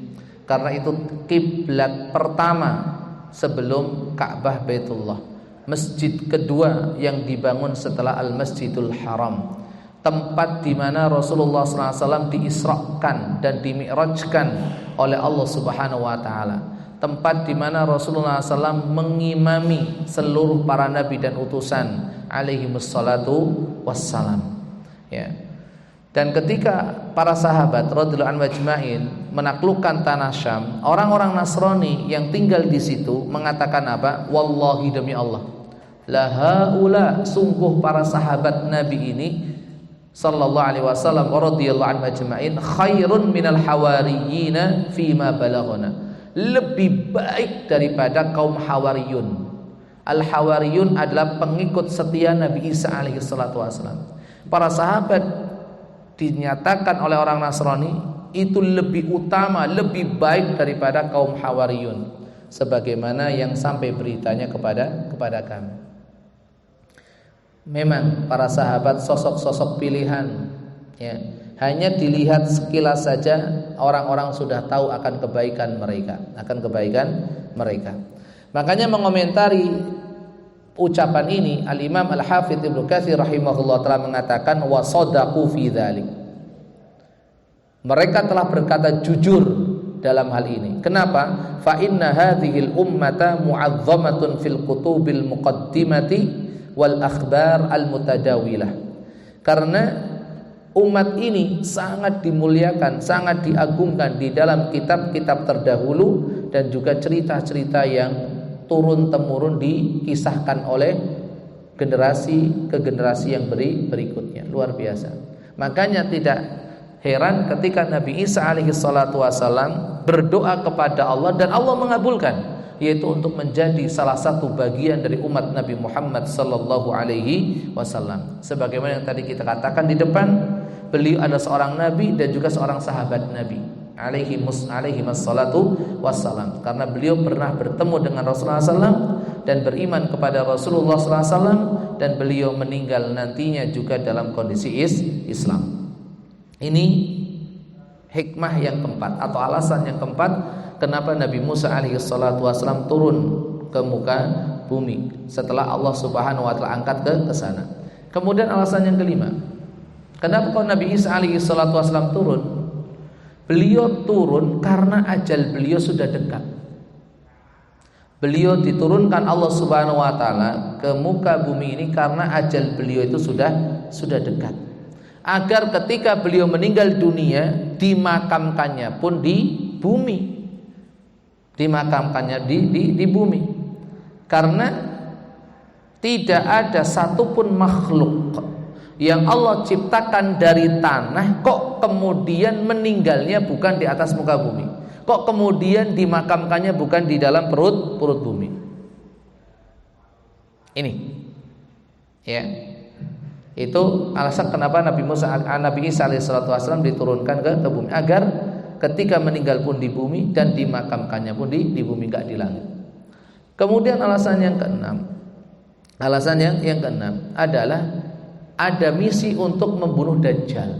karena itu kiblat pertama sebelum Ka'bah Baitullah, masjid kedua yang dibangun setelah Al-Masjidul Haram, tempat di mana Rasulullah SAW diisrakan dan dimi'rajkan oleh Allah Subhanahu wa taala, tempat di mana Rasulullah SAW mengimami seluruh para nabi dan utusan alaihi wassalatu wassalam, ya. Dan ketika para sahabat radhiyallahu anhum ajmain menaklukkan tanah Syam, orang-orang Nasrani yang tinggal di situ mengatakan apa? Wallahi, demi Allah, la haula, sungguh para sahabat Nabi ini sallallahu alaihi wasallam radhiyallahu anhum ajmain khairun minal hawariyina fima balaghana, lebih baik daripada kaum Hawariyun. Al-Hawariyun adalah pengikut setia Nabi Isa alaihi salatu wasallam. Para sahabat dinyatakan oleh orang Nasrani itu lebih utama, lebih baik daripada kaum Hawariyun, sebagaimana yang sampai beritanya kepada kami. Memang para sahabat sosok-sosok pilihan, ya. Hanya dilihat sekilas saja orang-orang sudah tahu akan kebaikan mereka. Makanya mengomentari ucapan ini Al-Imam Al-Hafidz Ibnu Katsir rahimahullah telah mengatakan wa shadaqu fi dzalik. Mereka telah berkata jujur dalam hal ini. Kenapa? Fa inna hadhil ummata mu'azzamatun fil kutubil muqaddimati wal akhbar al mutadawilah. Karena umat ini sangat dimuliakan, sangat diagungkan di dalam kitab-kitab terdahulu dan juga cerita-cerita yang turun-temurun dikisahkan oleh generasi ke generasi yang berikutnya. Luar biasa. Makanya tidak heran ketika Nabi Isa alaihi salatu wasallam berdoa kepada Allah dan Allah mengabulkan, yaitu untuk menjadi salah satu bagian dari umat Nabi Muhammad sallallahu alaihi wasallam. Sebagaimana yang tadi kita katakan di depan, beliau adalah seorang nabi dan juga seorang sahabat Nabi alaihi wassalatu wassalam, karena beliau pernah bertemu dengan Rasulullah SAW dan beriman kepada Rasulullah SAW, dan beliau meninggal nantinya juga dalam kondisi Islam. Ini hikmah yang keempat atau alasan yang keempat kenapa Nabi Musa alaihi salatu wassalam turun ke muka bumi setelah Allah Subhanahu wa taala angkat ke sana. Kemudian alasan yang kelima, kenapa kok Nabi Isa alaihi salatu wassalam turun? Beliau turun karena ajal beliau sudah dekat. Beliau diturunkan Allah Subhanahu wa taala ke muka bumi ini karena ajal beliau itu sudah dekat. Agar ketika beliau meninggal dunia dimakamkannya pun di bumi. Dimakamkannya di bumi. Karena tidak ada satupun makhluk yang Allah ciptakan dari tanah kok kemudian meninggalnya bukan di atas muka bumi, kok kemudian dimakamkannya bukan di dalam perut bumi. Ini ya, itu alasan kenapa Nabi Isa alaihissalatu wassalam diturunkan ke bumi, agar ketika meninggal pun di bumi dan dimakamkannya pun di bumi, enggak di langit. Kemudian alasan yang keenam adalah ada misi untuk membunuh Dajjal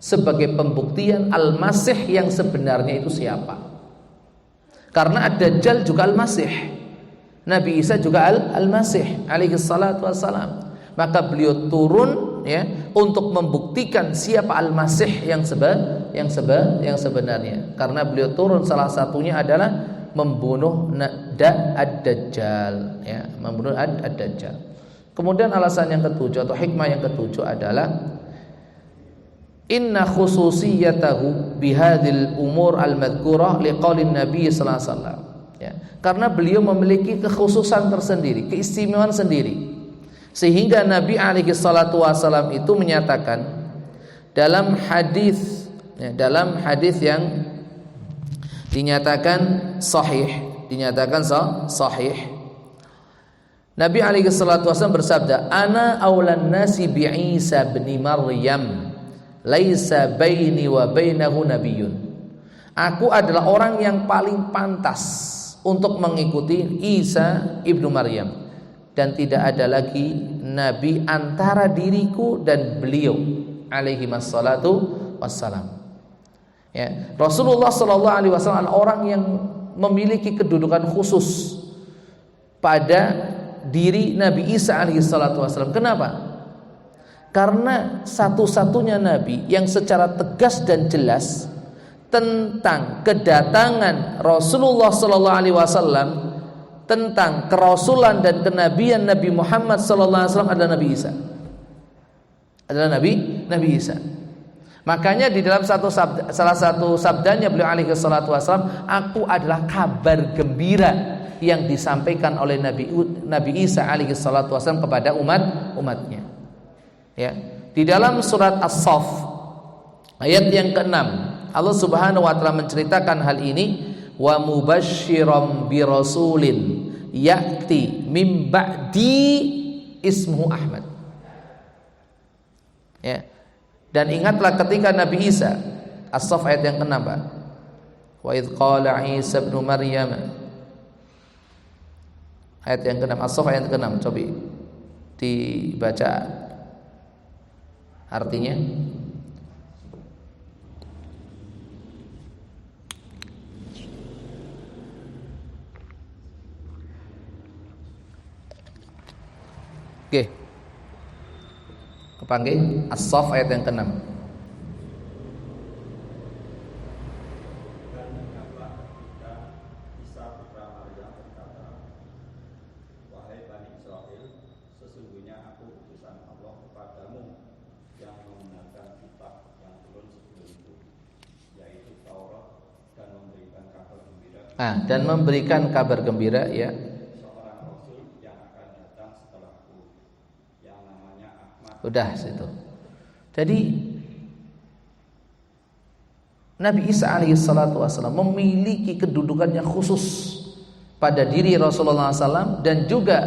sebagai pembuktian Al-Masih yang sebenarnya itu siapa. Karena Ad-Dajjal juga Al-Masih, Nabi Isa juga Al-Masih alaihi salatu wassalam. Maka beliau turun ya untuk membuktikan siapa Al-Masih yang sebenarnya. Karena beliau turun salah satunya adalah membunuh Ad-Dajjal ya, membunuh Ad-Dajjal. Kemudian alasan yang ketujuh atau hikmah yang ketujuh adalah inna khususiyatahu bihadil umur al-madhkurah liqaulin Nabi sallallahu alaihi wasallam ya, karena beliau memiliki kekhususan tersendiri, keistimewaan sendiri, sehingga Nabi alaihi salatu wasallam itu menyatakan dalam hadis yang dinyatakan sahih, Nabi alaihi salatu wasallam bersabda, "Ana aulan nasi bi Isa bin Maryam, laisa baini wa bainahu nabiyyun." Aku adalah orang yang paling pantas untuk mengikuti Isa ibnu Maryam, dan tidak ada lagi nabi antara diriku dan beliau alaihi wassalatu wassalam. Ya, Rasulullah Shallallahu Alaihi Wasallam orang yang memiliki kedudukan khusus pada diri Nabi Isa alaihissalatu wassalam. Kenapa? Karena satu-satunya Nabi yang secara tegas dan jelas tentang kedatangan Rasulullah Sallallahu Alaihi Wasallam, tentang kerasulan dan kenabian Nabi Muhammad Sallallahu Alaihi Wasallam adalah Nabi Isa. Adalah Nabi Isa. Makanya di dalam salah satu sabdanya beliau alaihi salatu wasallam, aku adalah kabar gembira yang disampaikan oleh Nabi Isa alaihi salatu wasallam kepada umatnya. Ya, di dalam surat As-Saff ayat yang ke-6 Allah Subhanahu wa taala menceritakan hal ini, wa mubasysyiran bi rasulin ya'ti mim ba'di ismuhu Ahmad. Ya. Dan ingatlah ketika Nabi Isa, As-Saff ayat yang ke-6, wa idz qala Isa ibn Maryam, ayat yang ke-6, As-Saff ayat yang ke-6, coba dibaca artinya. Oke. Kepanggil As-Saff ayat yang ke-6. Dan memberikan kabar gembira ya. Seorang rasul yang akan datang setelahku, yang namanya Ahmad. Udah situ. Jadi Nabi Isa alaihissalatu wassalam memiliki kedudukannya khusus pada diri Rasulullah SAW, dan juga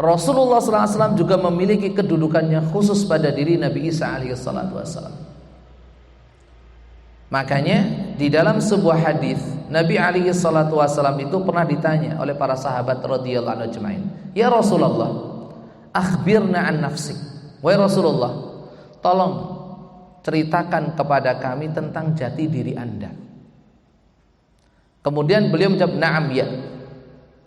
Rasulullah SAW juga memiliki kedudukannya khusus pada diri Nabi Isa alaihissalatu wassalam. Makanya di dalam sebuah hadis Nabi alaihissalatu wassalam itu pernah ditanya oleh para sahabat radhiyallahu anhu ajmain, ya Rasulullah, akhbirna an nafsik. Wahai Rasulullah, tolong ceritakan kepada kami tentang jati diri Anda. Kemudian beliau menjawab, na'am ya,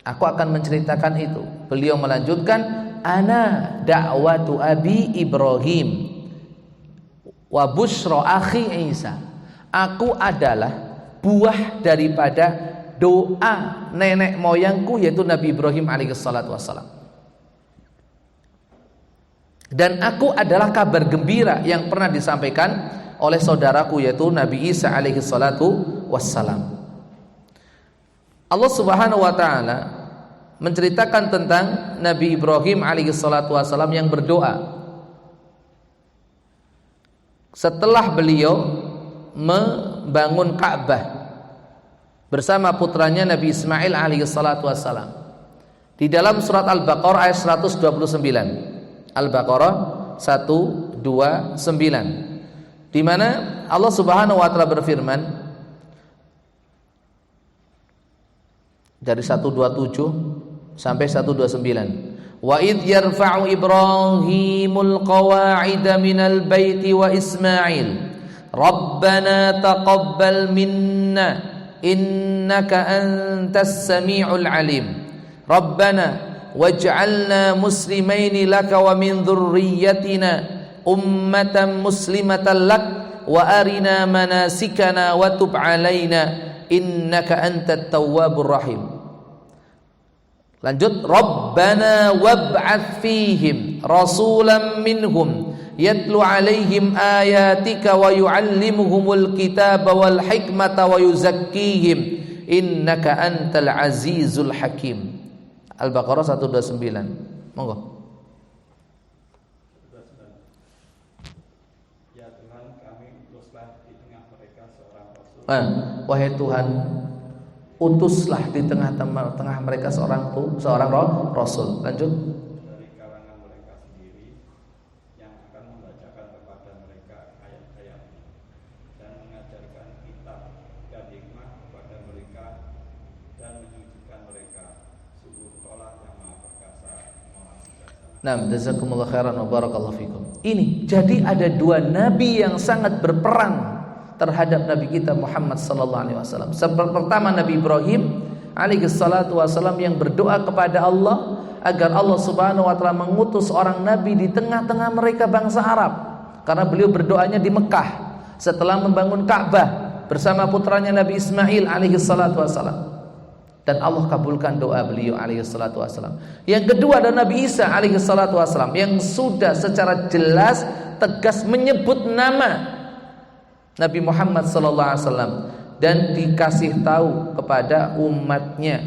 aku akan menceritakan itu. Beliau melanjutkan, ana da'watu abi Ibrahim wa busyra akhi Isa. Aku adalah buah daripada doa nenek moyangku, yaitu Nabi Ibrahim alaihissalatu wassalam. Dan aku adalah kabar gembira yang pernah disampaikan oleh saudaraku, yaitu Nabi Isa alaihissalatu wassalam. Allah Subhanahu wa taala menceritakan tentang Nabi Ibrahim alaihissalatu wassalam yang berdoa setelah beliau membangun Ka'bah bersama putranya Nabi Ismail alaihissalatu wassalam. Di dalam surat Al-Baqarah ayat 129, Al-Baqarah 129, di mana Allah Subhanahu wa taala berfirman dari 127 sampai 129, wa id yarfa'u Ibrahimul qawa'ida minal baiti wa Ismail Rabbana taqabbal minna innaka antas sami'ul alim Rabbana waj'alna muslimaini laka wa min dhurriyyatina ummatan muslimatan lak wa arina manasikana wa tub alaina innaka antat tawwabur rahim. Lanjut, Rabbana wab'ats fihim rasulan minhum yatlu alaihim ayatika wa yu'allimuhumul kitaba wal hikmata wa yuzakkihim innaka antal azizul hakim. Al-Baqarah 129. Monggo. Ya Tuhan, kami utuslah di tengah mereka seorang rasul. Wahai Tuhan, utuslah di tengah mereka seorang rasul. Lanjut. Dari kalangan mereka sendiri yang akan membacakan kepada mereka ayat-ayat dan mengajarkan kitab dan hikmah kepada mereka dan menyucikan mereka. Sungguh Engkaulah yang Maha Perkasa, Maha Bijaksana. Nah, jazakumullah khairan wa barakallahu fikum. Ini jadi ada dua nabi yang sangat berperan terhadap Nabi kita Muhammad sallallahu alaihi wasallam. Sebab pertama Nabi Ibrahim alaihi salatu wasallam yang berdoa kepada Allah agar Allah Subhanahu wa taala mengutus orang nabi di tengah-tengah mereka bangsa Arab. Karena beliau berdoanya di Mekah setelah membangun Ka'bah bersama putranya Nabi Ismail alaihi salatu wasallam. Dan Allah kabulkan doa beliau alaihi salatu wasallam. Yang kedua ada Nabi Isa alaihi salatu wasallam yang sudah secara jelas tegas menyebut nama Nabi Muhammad sallallahu alaihi wasallam dan dikasih tahu kepada umatnya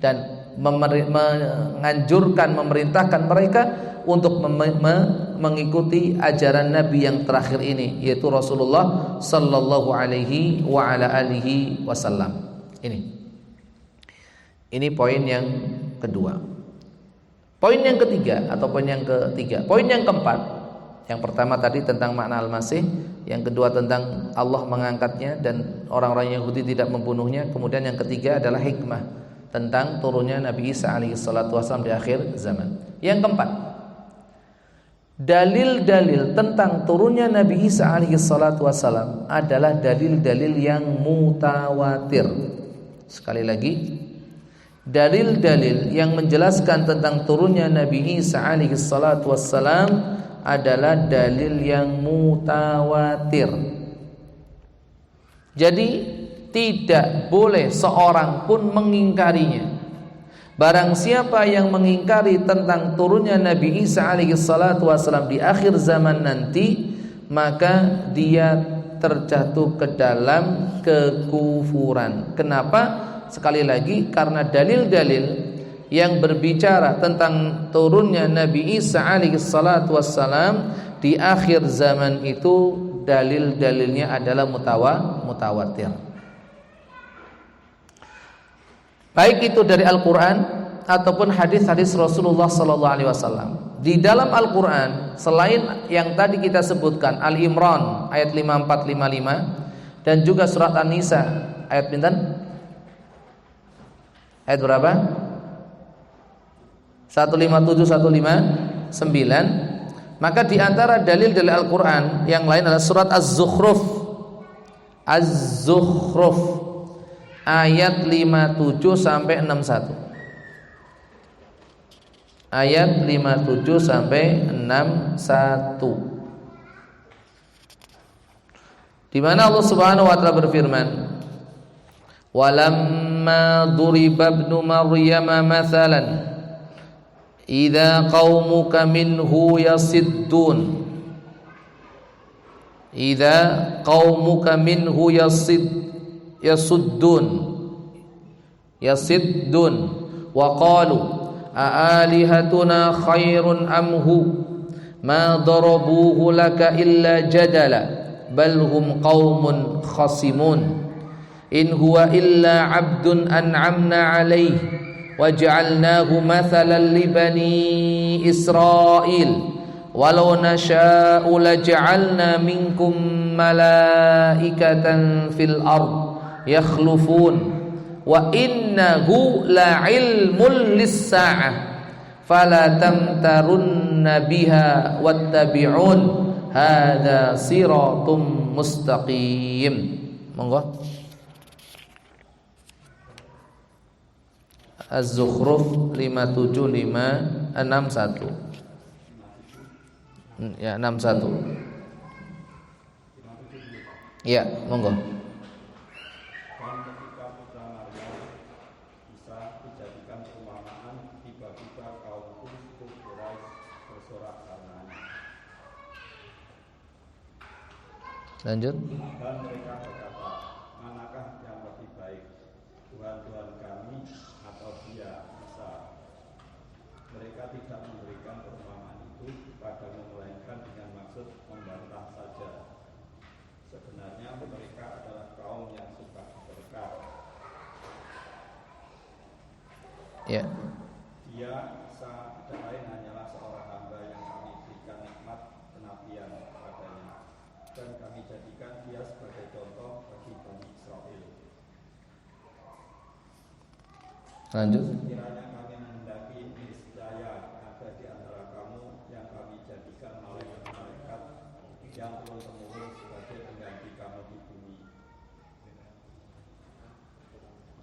dan menganjurkan, memerintahkan mereka untuk mengikuti ajaran Nabi yang terakhir ini, yaitu Rasulullah sallallahu alaihi wa ala alihi wasallam. Ini poin yang kedua. Poin yang ketiga atau poin yang ketiga. Poin yang keempat. Yang pertama tadi tentang makna Al-Masih, yang kedua tentang Allah mengangkatnya dan orang-orang Yahudi tidak membunuhnya. Kemudian yang ketiga adalah hikmah tentang turunnya Nabi Isa alaihi salatu wasallam di akhir zaman. Yang keempat, dalil-dalil tentang turunnya Nabi Isa alaihi salatu wasallam adalah dalil-dalil yang mutawatir. Sekali lagi, dalil-dalil yang menjelaskan tentang turunnya Nabi Isa alaihi salatu wassalam adalah dalil yang mutawatir. Jadi tidak boleh seorang pun mengingkarinya. Barang siapa yang mengingkari tentang turunnya Nabi Isa alaihi salatu wassalam di akhir zaman nanti, maka dia terjatuh ke dalam kekufuran. Kenapa? Sekali lagi, karena dalil-dalil yang berbicara tentang turunnya Nabi Isa alaihi salatu wassalam di akhir zaman itu dalil-dalilnya adalah mutawatir. Baik itu dari Al-Quran ataupun hadis-hadis Rasulullah sallallahu alaihi wasallam. Di dalam Al-Quran selain yang tadi kita sebutkan, Al-Imran ayat 54-55 dan juga surat An-Nisa ayat pinten? Ayat berapa? 157-159. Maka di antara dalil-dalil Al-Quran yang lain adalah surat Az-Zukhruf ayat 57-61. Ayat 57-61, di mana Allah Subhanahu wa taala berfirman, "Walamma duriba ibnu Maryam mathalan idza qaumuka minhu yasiddun." Idza qaumuka minhu yasuddun wa qalu aalihatuna khairun amhu ma darabuhu laka illa jadala bal hum qaumun khasimun in huwa illa abdun an'amna alayhi waj'alnahu mathalan li bani Israil walau nasha'u laj'alna minkum malaikatan fil ard yakhlufun wa innahu la'ilmun lis-sa'ah fala tamtarunna biha wattabi'un hadza siratum mustaqim. Monggo. Az-Zukhruf 57-561. Ya, 61. Ya, monggo. Dan ketika putra Maryam bisa dijadikan perumpamaan, tiba-tiba kaum Quraisy bersorak karenanya. Lanjut. Dan mereka berkata, manakah yang lebih baik, Tuhan-Tuhan kami atau dia Isa? Mereka tidak memberikan perumpamaan itu padamu melainkan dengan maksud membantah saja. Sebenarnya mereka adalah kaum yang suka berkat. Ya. Dia Isa tidak lain hanyalah seorang hamba yang kami berikan nikmat kenabian padanya, dan kami jadikan dia sebagai contoh bagi Bani Israel. Lanjut. Kiranya kami menghendaki niscaya ada di antara kamu yang kami jadikan malaikat-malaikat yang turun-temurun sebagai pengganti kamu di bumi.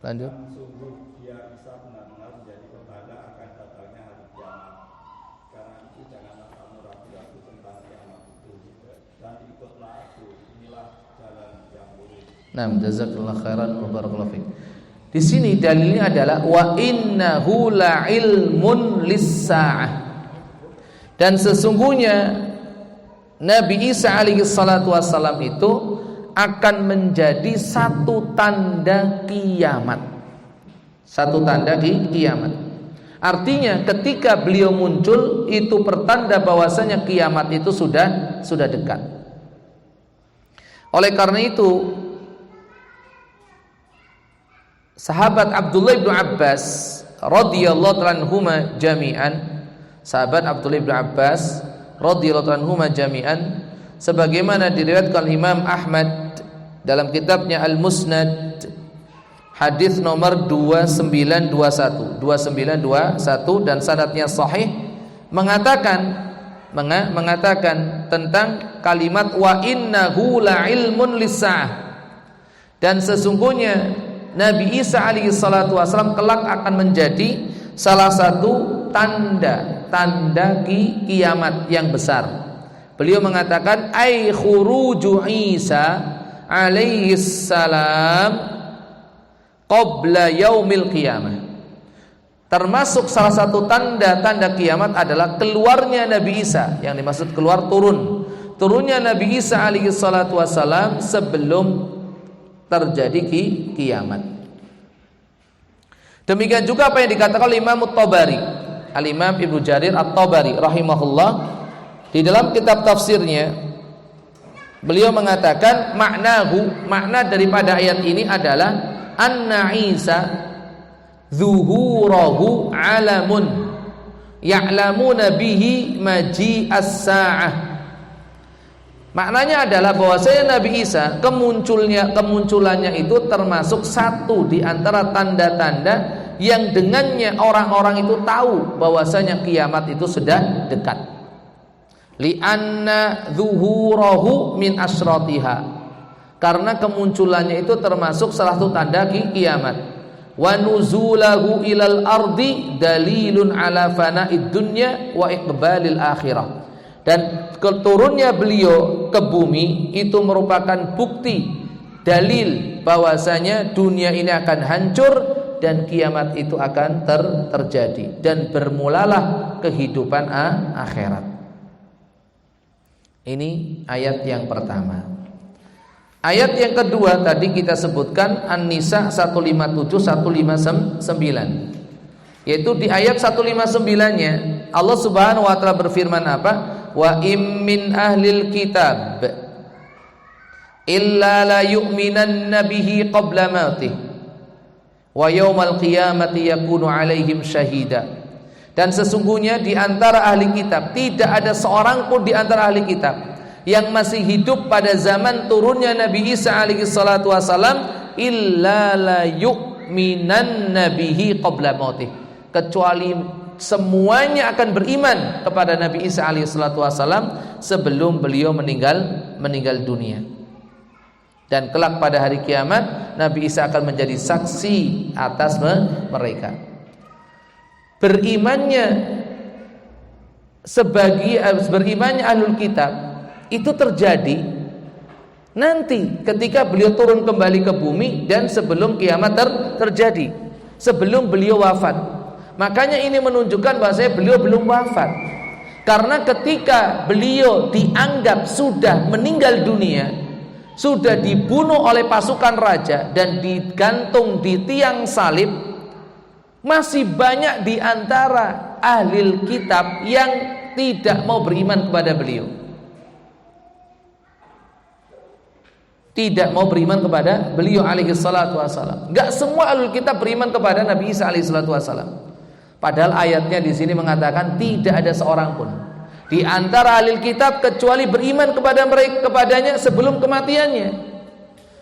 Lanjut. Sungguh dia bisa benar-benar menjadi petanda akan datangnya hari kiamat. Karena itu janganlah kamu ragu-ragu tentang kiamat itu, dan ikutlah aku. Inilah jalan yang lurus. Nah, jazakallahu khairan wa barakallahu fiik. Di sini dalilnya adalah wa innahu la ilmun lis-saa'ah. Dan sesungguhnya Nabi Isa alaihi salatu wassalam itu akan menjadi satu tanda kiamat. Satu tanda kiamat. Artinya ketika beliau muncul itu pertanda bahwasanya kiamat itu sudah dekat. Oleh karena itu sahabat Abdullah bin Abbas radhiyallahu anhuma jami'an, sahabat Abdullah bin Abbas radhiyallahu anhuma jami'an, sebagaimana diriwayatkan Imam Ahmad dalam kitabnya Al-Musnad hadis nomor 2921 dan sanadnya sahih, mengatakan tentang kalimat wa innahu la ilmun lis-sa'ah, dan sesungguhnya Nabi Isa alaihi salatu wasallam kelak akan menjadi salah satu tanda kiamat yang besar. Beliau mengatakan ai khuruju Isa alaihi salam qabla yaumil qiyamah. Termasuk salah satu tanda-tanda kiamat adalah keluarnya Nabi Isa, yang dimaksud keluar turunnya Nabi Isa alaihi salatu wasallam sebelum terjadi kiamat. Demikian juga apa yang dikatakan oleh Imam At-Tabari, Al-Imam Ibnu Jarir At-Tabari rahimahullah, di dalam kitab tafsirnya beliau mengatakan makna daripada ayat ini adalah anna Isa zuhurahu alamun ya'lamuna bihi maji'as sa'ah. Maknanya adalah bahwasanya Nabi Isa kemunculannya itu termasuk satu di antara tanda-tanda yang dengannya orang-orang itu tahu bahwasanya kiamat itu sudah dekat. Li'anna zuhurahu min asyratiha, karena kemunculannya itu termasuk salah satu tanda kiamat. Wa nuzulahu ilal ardi dalilun ala fana'id dunya wa iqbalil akhirah. Dan turunnya beliau ke bumi itu merupakan bukti, dalil bahwasanya dunia ini akan hancur dan kiamat itu akan terjadi, dan bermulalah kehidupan akhirat. Ini ayat yang pertama. Ayat yang kedua tadi kita sebutkan An-Nisa 157 159, yaitu di ayat 159-nya Allah Subhanahu wa taala berfirman apa? Wa im min ahlil kitab illa la yu'minanna bihi qabla mautih wa yaumal qiyamati yakunu alaihim syahida. Dan sesungguhnya di antara ahli kitab tidak ada seorang pun di antara ahli kitab yang masih hidup pada zaman turunnya Nabi Isa alaihi salatu wasalam illa la yu'minanna bihi qabla mautih, kecuali semuanya akan beriman kepada Nabi Isa alaihi salatu wasallam sebelum beliau meninggal dunia. Dan kelak pada hari kiamat Nabi Isa akan menjadi saksi atas mereka. Berimannya ahlul kitab itu terjadi nanti ketika beliau turun kembali ke bumi dan sebelum kiamat terjadi, sebelum beliau wafat. Makanya ini menunjukkan bahwasanya beliau belum wafat. Karena ketika beliau dianggap sudah meninggal dunia, sudah dibunuh oleh pasukan raja dan digantung di tiang salib, masih banyak di antara ahli kitab yang tidak mau beriman kepada beliau. Tidak mau beriman kepada beliau alaihi salatu wasallam. Enggak semua ahlul kitab beriman kepada Nabi Isa alaihi salatu wasallam. Padahal ayatnya di sini mengatakan tidak ada seorang pun di antara ahli kitab kecuali beriman kepadanya sebelum kematiannya.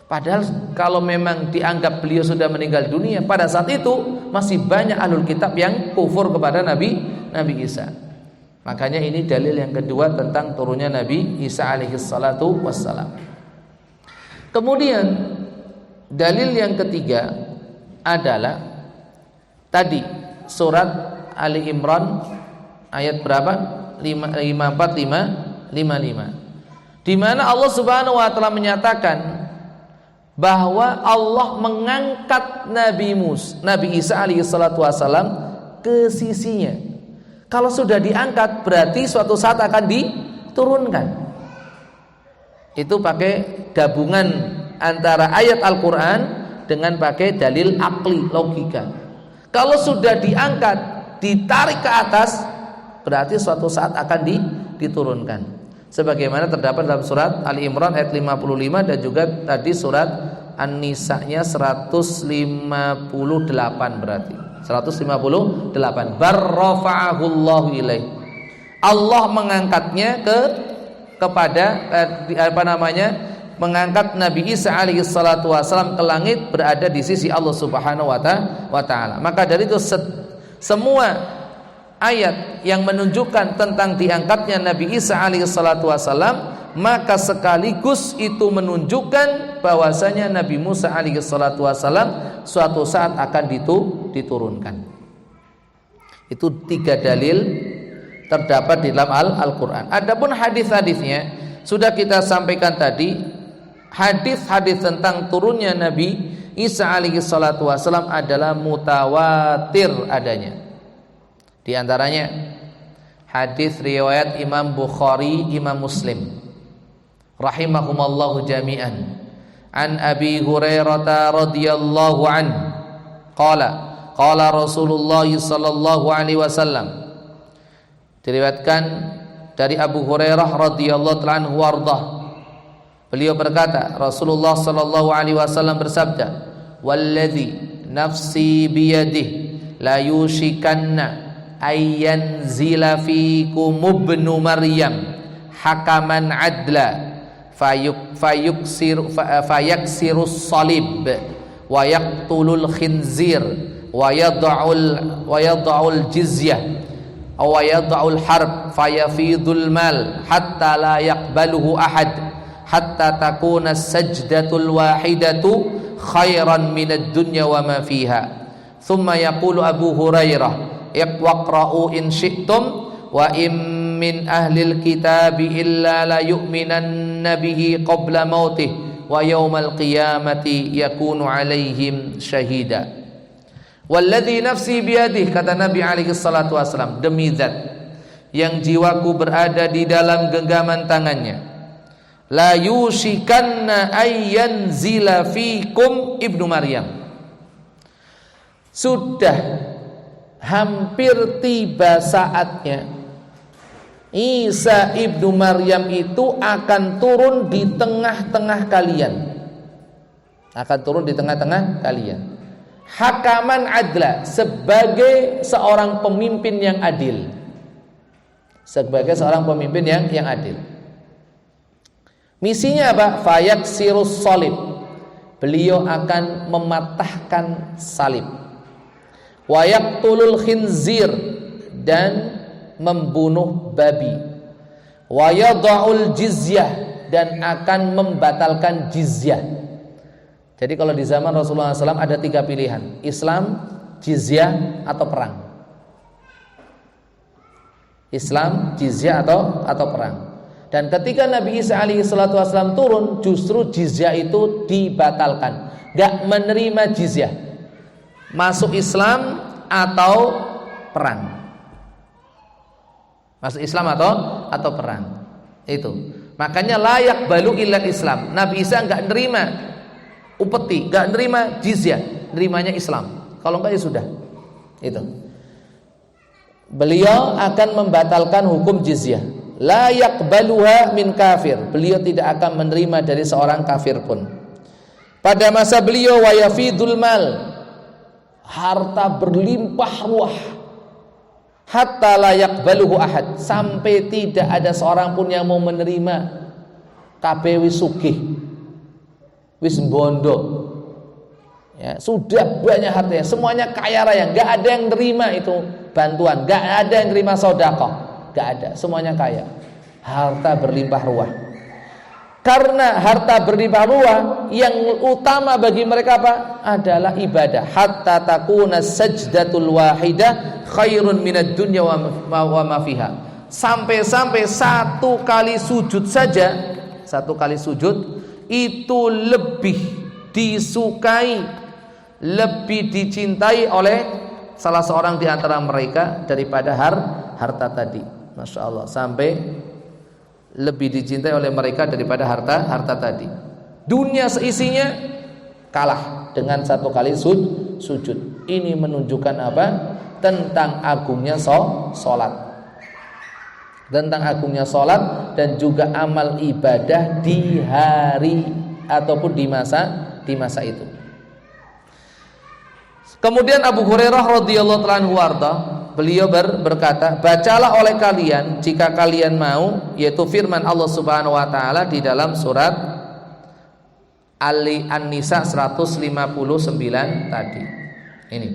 Padahal kalau memang dianggap beliau sudah meninggal dunia, pada saat itu masih banyak ahlul kitab yang kufur kepada Nabi Isa. Makanya ini dalil yang kedua tentang turunnya Nabi Isa alaihi salatu wassalam. Kemudian dalil yang ketiga adalah tadi surat Ali Imran ayat berapa? 55 di mana Allah Subhanahu wa taala menyatakan bahwa Allah mengangkat Nabi Isa alaihi salatu wasalam ke sisinya. Kalau sudah diangkat berarti suatu saat akan diturunkan. Itu pakai gabungan antara ayat Al-Qur'an dengan pakai dalil akli, logika. Kalau sudah diangkat, ditarik ke atas, berarti suatu saat akan diturunkan. Sebagaimana terdapat dalam surat Ali Imran ayat 55 dan juga tadi surat An-Nisa-nya 158 berarti. 158 barrafa'ahu Allahu ilaih. Allah mengangkatnya kepada mengangkat Nabi Isa alaihi salatu wasallam ke langit, berada di sisi Allah Subhanahu wa taala. Maka dari itu semua ayat yang menunjukkan tentang diangkatnya Nabi Isa alaihi salatu wasallam, maka sekaligus itu menunjukkan bahwasanya Nabi Musa alaihi salatu wasallam suatu saat akan diturunkan. Itu 3 dalil terdapat di dalam Al-Qur'an. Adapun hadis-hadisnya sudah kita sampaikan tadi. Hadis-hadis tentang turunnya Nabi Isa alaihi salatu wasallam adalah mutawatir adanya. Di antaranya hadis riwayat Imam Bukhari, Imam Muslim rahimahumallahu jami'an, an Abi Hurairah radhiyallahu anhu qala Rasulullah sallallahu alaihi wasallam. Diriwayatkan dari Abu Hurairah radhiyallahu anhu warḍah, beliau berkata, Rasulullah sallallahu alaihi wasallam bersabda, walladzi nafsi biyadihi la yushikanna ayyanzila fikum ibnu Maryam hakaman adla fayaksirus salib wa yaqtulul khinzir wa yad'ul jizyah wa yad'ul harb fayafidul mal hatta la yaqbaluhu ahad hatta takuna sajdatul wahidatu khairan minad dunya wa ma fiha. Thumma yaqulu Abu Hurairah iqra'u in syi'tum wa im min ahlil kitabi illa la yu'minanna bihi qabla mautih wa yawmal qiyamati yakunu alaihim syahida. Walladzi nafsi biyadih, kata Nabi alaihi salatu wasallam, demi zat yang jiwaku berada di dalam genggaman tangannya, la yushikanna ayyanzila fikum ibnu Maryam, sudah hampir tiba saatnya Isa ibnu Maryam itu akan turun di tengah-tengah kalian. Akan turun di tengah-tengah kalian. Hakaman adla, sebagai seorang pemimpin yang adil. Sebagai seorang pemimpin yang adil. Misinya apa? Fayaksirus salib. Beliau akan mematahkan salib. Wa yaqtulul khinzir, dan membunuh babi. Wa yad'ul jizyah, dan akan membatalkan jizyah. Jadi kalau di zaman Rasulullah SAW ada 3 pilihan: Islam, jizyah, atau perang. Islam, jizyah, atau perang. Dan ketika Nabi Isa alaihi salatu wasallam turun, justru jizyah itu dibatalkan. Gak menerima jizyah. Masuk Islam atau perang. Masuk Islam atau perang. Itu. Makanya layak balu illa Islam. Nabi Isa enggak nerima upeti, enggak nerima jizyah, nerimanya Islam. Kalau enggak ya sudah. Itu. Beliau akan membatalkan hukum jizyah. La yaqbaluha min kafir. Beliau tidak akan menerima dari seorang kafir pun. Pada masa beliau wa yafidul mal, harta berlimpah ruah. Hatta la yaqbaluhu ahad, sampai tidak ada seorang pun yang mau menerima. Kabeh wis sugih, wis bondo, ya, sudah banyak hartanya, semuanya kaya raya, nggak ada yang nerima itu bantuan, nggak ada yang nerima sedekah, nggak ada, semuanya kaya, harta berlimpah ruah. Karena harta berlimpah-ruah yang utama bagi mereka apa? Adalah ibadah. Hatta takuna sajdatul wahidah khairun minad dunya wa ma fiha. Sampai-sampai satu kali sujud saja, satu kali sujud itu lebih disukai, lebih dicintai oleh salah seorang di antara mereka daripada harta tadi. Masya Allah, sampai lebih dicintai oleh mereka daripada harta tadi. Dunia seisinya kalah dengan satu kali sujud. Ini menunjukkan apa? Tentang agungnya salat. Tentang agungnya salat dan juga amal ibadah di hari ataupun di masa itu. Kemudian Abu Hurairah radhiyallahu anhu beliau berkata, bacalah oleh kalian jika kalian mau, yaitu firman Allah Subhanahu wa taala di dalam surat An-Nisa 159 tadi. Ini.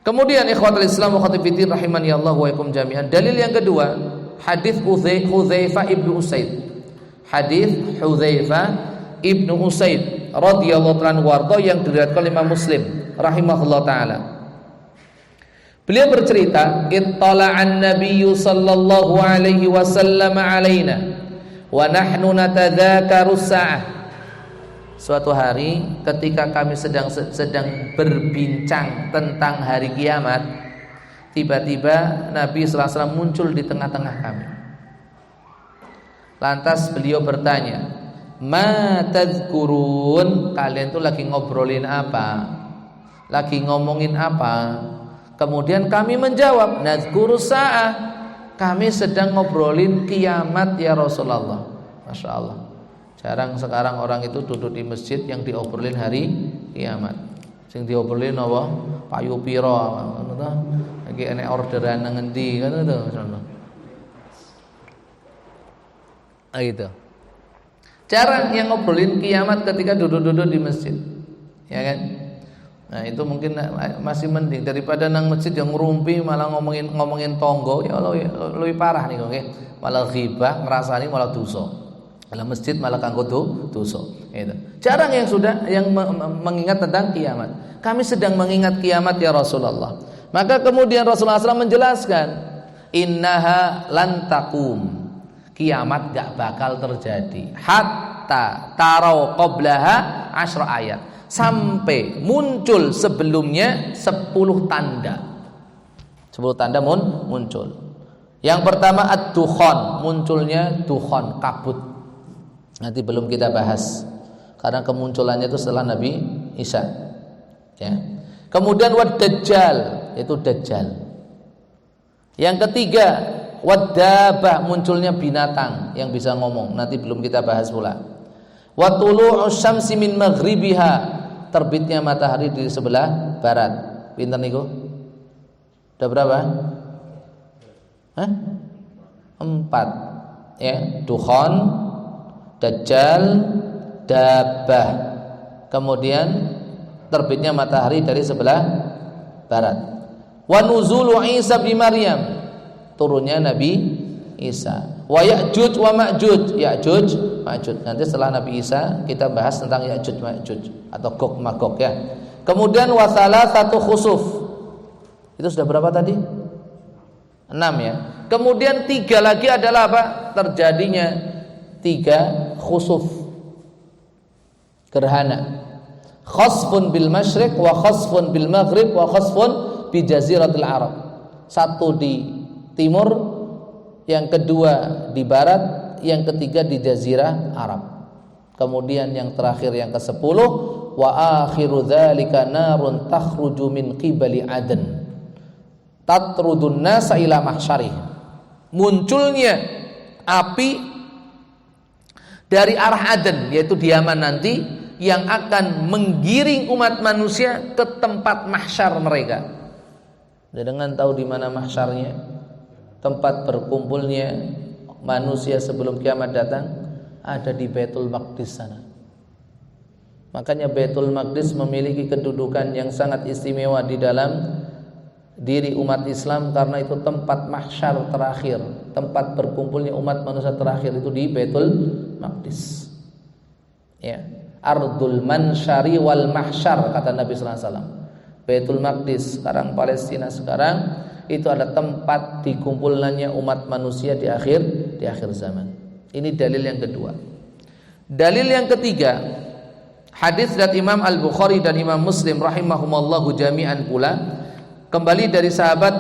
Kemudian ikhwatul Islam wa khatifitin rahimani Allah wa ikum jami'an. Dalil yang kedua, hadis Hudzaifah ibnu Usaid. Hadis Hudzaifah ibnu Usaid radhiyallahu anhu yang diriwayatkan oleh Imam Muslim rahimahullah taala. Beliau bercerita, ittala'an nabiyyu sallallahu alaihi wasallam alaina wa nahnu natadzakaru sa'ah. Suatu hari ketika kami sedang berbincang tentang hari kiamat, tiba-tiba Nabi sallallahu alaihi wasallam muncul di tengah-tengah kami. Lantas beliau bertanya, "Ma tadzkurun?" Kalian tuh lagi ngobrolin apa? Lagi ngomongin apa? Kemudian kami menjawab, nadzkuru sa'ah, kami sedang ngobrolin kiamat ya Rasulullah. Masya Allah, jarang sekarang orang itu duduk di masjid yang diobrolin hari kiamat. Sing diobrolin apa? Payu piro, lagi enek orderan nang endi kan itu. Gitu. Jarang yang ngobrolin kiamat ketika duduk-duduk di masjid, ya kan? Nah itu mungkin masih mending daripada nang masjid yang ngerumpi malah ngomongin tonggo, ya lebih parah nih oke. Malah ghibah, ngerasani malah dosa. Dalam masjid malah kanggo dosa. Itu. Jarang yang mengingat tentang kiamat. Kami sedang mengingat kiamat ya Rasulullah. Maka kemudian Rasulullah SAW menjelaskan, innaha lan taqum. Kiamat gak bakal terjadi hatta tarau qablaha 10 ayat. Sampai muncul sebelumnya 10 tanda. 10 tanda muncul. Yang pertama ad-dukhan, munculnya dukhan, kabut. Nanti belum kita bahas karena kemunculannya itu setelah Nabi Isa. Ya. Kemudian wad-dajjal, itu dajjal. Yang ketiga wad-dabah, munculnya binatang yang bisa ngomong. Nanti belum kita bahas pula. Wa tulu'us syamsi min maghribiha, terbitnya matahari di sebelah barat. Pinter niku? Udah berapa? 4. Ya, dukhan, dajjal, dabah. Kemudian terbitnya matahari dari sebelah barat. Wa nuzulu Isa bin Maryam, turunnya Nabi Isa. Wa Ya'juj wa Ma'juj, Ya'juj, Ma'juj. Nanti setelah Nabi Isa kita bahas tentang Ya'juj Ma'juj atau Gog Magog ya. Kemudian wa salasatu khusuf. Itu sudah berapa tadi? 6 ya. Kemudian 3 lagi adalah apa? Terjadinya 3 khusuf. Gerhana. Khasfun bil masyriq wa khasfun bil maghrib wa khasfun bi jaziratil Arab. 1 di timur, yang kedua di barat, yang ketiga di jazirah Arab. Kemudian yang terakhir yang ke-10, wa akhiru dzalika narun takhruju min qibali Aden tatrudun nasa ila mahsyarih. Munculnya api dari arah Aden, yaitu di Yaman nanti, yang akan menggiring umat manusia ke tempat mahsyar mereka. Dengan tahu di mana mahsyarnya, tempat berkumpulnya manusia sebelum kiamat datang, ada di Baitul Maqdis sana. Makanya Baitul Maqdis memiliki kedudukan yang sangat istimewa di dalam diri umat Islam, karena itu tempat mahsyar terakhir, tempat berkumpulnya umat manusia terakhir itu di Baitul Maqdis. Ya, ardul mansyari wal mahsyar kata Nabi sallallahu alaihi wasallam. Baitul Maqdis sekarang, Palestina sekarang, itu ada tempat dikumpulnya umat manusia di akhir zaman. Ini dalil yang kedua. Dalil yang ketiga, hadis dari Imam Al-Bukhari dan Imam Muslim rahimahumallahu jami'an pula, kembali dari sahabat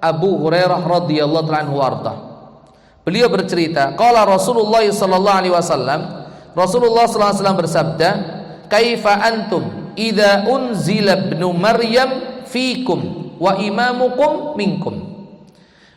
Abu Hurairah radhiyallahu anhu warḍah. Beliau bercerita, qala Rasulullah sallallahu alaihi wasallam, Rasulullah sallallahu alaihi wasallam bersabda, "Kaifa antum idza unzila ibnu Maryam fikum wa imamukum minkum."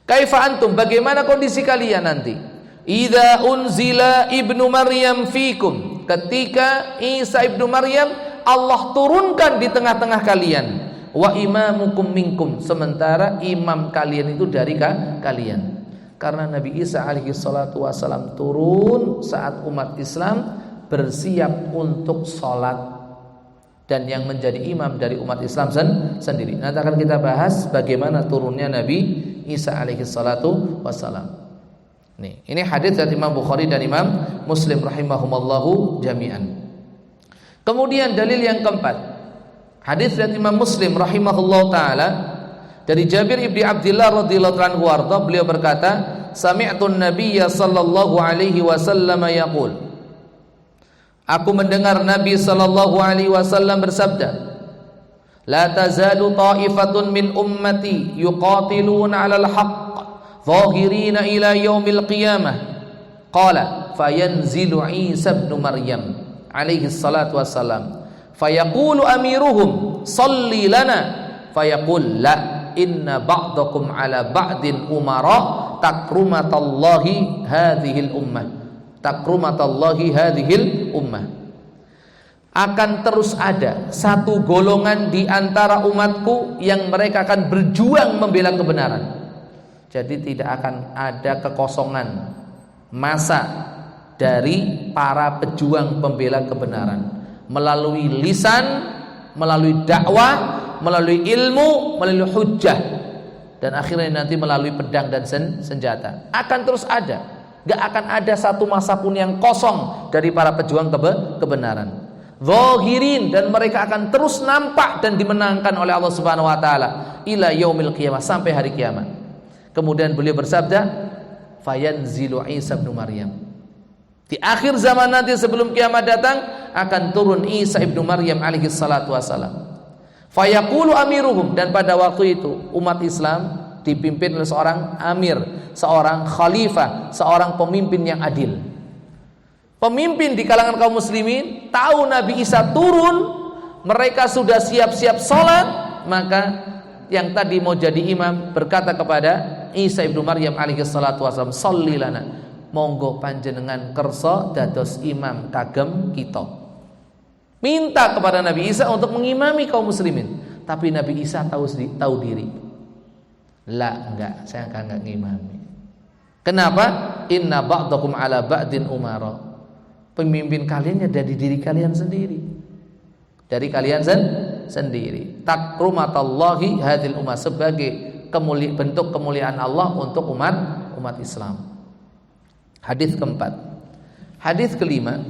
Kaifa antum, bagaimana kondisi kalian nanti? Idza unzila ibnu Maryam fikum, ketika Isa ibnu Maryam Allah turunkan di tengah-tengah kalian, wa imamukum minkum, sementara imam kalian itu dari kalian. Karena Nabi Isa alaihi salatu wasalam turun saat umat Islam bersiap untuk sholat, dan yang menjadi imam dari umat Islam sendiri. Nanti akan kita bahas bagaimana turunnya Nabi Isa alaihi salatu wasalam. Nih, ini hadis dari Imam Bukhari dan Imam Muslim rahimahumallahu jami'an. Kemudian dalil yang keempat, hadis dari Imam Muslim rahimahullahu taala dari Jabir ibni Abdullah radhiyallahu anhu warḍah, beliau berkata, sami'tu an-nabiyya sallallahu alaihi wasallam yaqul, aku mendengar Nabi sallallahu alaihi wasallam bersabda, la tazalu ta'ifatun min ummati yuqatiluna 'alal haqq zahirina ila yaumil qiyamah. Qala fayanzilu Isa ibn Maryam alaihi salatu wassalam fayaqulu amiruhum salli lana fayaqul la inna ba'dakum ala ba'din umara takrumatallahi hadhil ummah, takrumatallahi hadhil ummah. Akan terus ada satu golongan di antara umatku yang mereka akan berjuang membela kebenaran. Jadi tidak akan ada kekosongan masa dari para pejuang pembela kebenaran, melalui lisan, melalui dakwah, melalui ilmu, melalui hujjah, dan akhirnya nanti melalui pedang dan senjata. Akan terus ada, gak akan ada satu masa pun yang kosong dari para pejuang kebenaran. Zahirin, dan mereka akan terus nampak dan dimenangkan oleh Allah Subhanahu wa taala ila yaumil qiyamah, sampai hari kiamat. Kemudian beliau bersabda, fayanzilu Isa ibn Maryam. Di akhir zaman nanti sebelum kiamat datang akan turun Isa ibn Maryam alaihi salatu wasalam. Fayaqulu amiruhum, dan pada waktu itu umat Islam dipimpin oleh seorang amir, seorang khalifah, seorang pemimpin yang adil. Pemimpin di kalangan kaum muslimin tahu Nabi Isa turun, mereka sudah siap-siap sholat, maka yang tadi mau jadi imam berkata kepada Isa ibnu Maryam alaihi salatu wasallam, sholli lana, monggo panjenengan kersa dados imam kagem kita. Minta kepada Nabi Isa untuk mengimami kaum muslimin, tapi Nabi Isa tahu diri. La, enggak, saya enggak ngimami. Kenapa? Inna ba'dakum ala ba'din umara. Pemimpin kalian ya dari diri kalian sendiri. Dari kalian sendiri. Takrumatallahi hadhil ummah, sebagai bentuk kemuliaan Allah untuk umat Islam. Hadis keempat. Hadis kelima,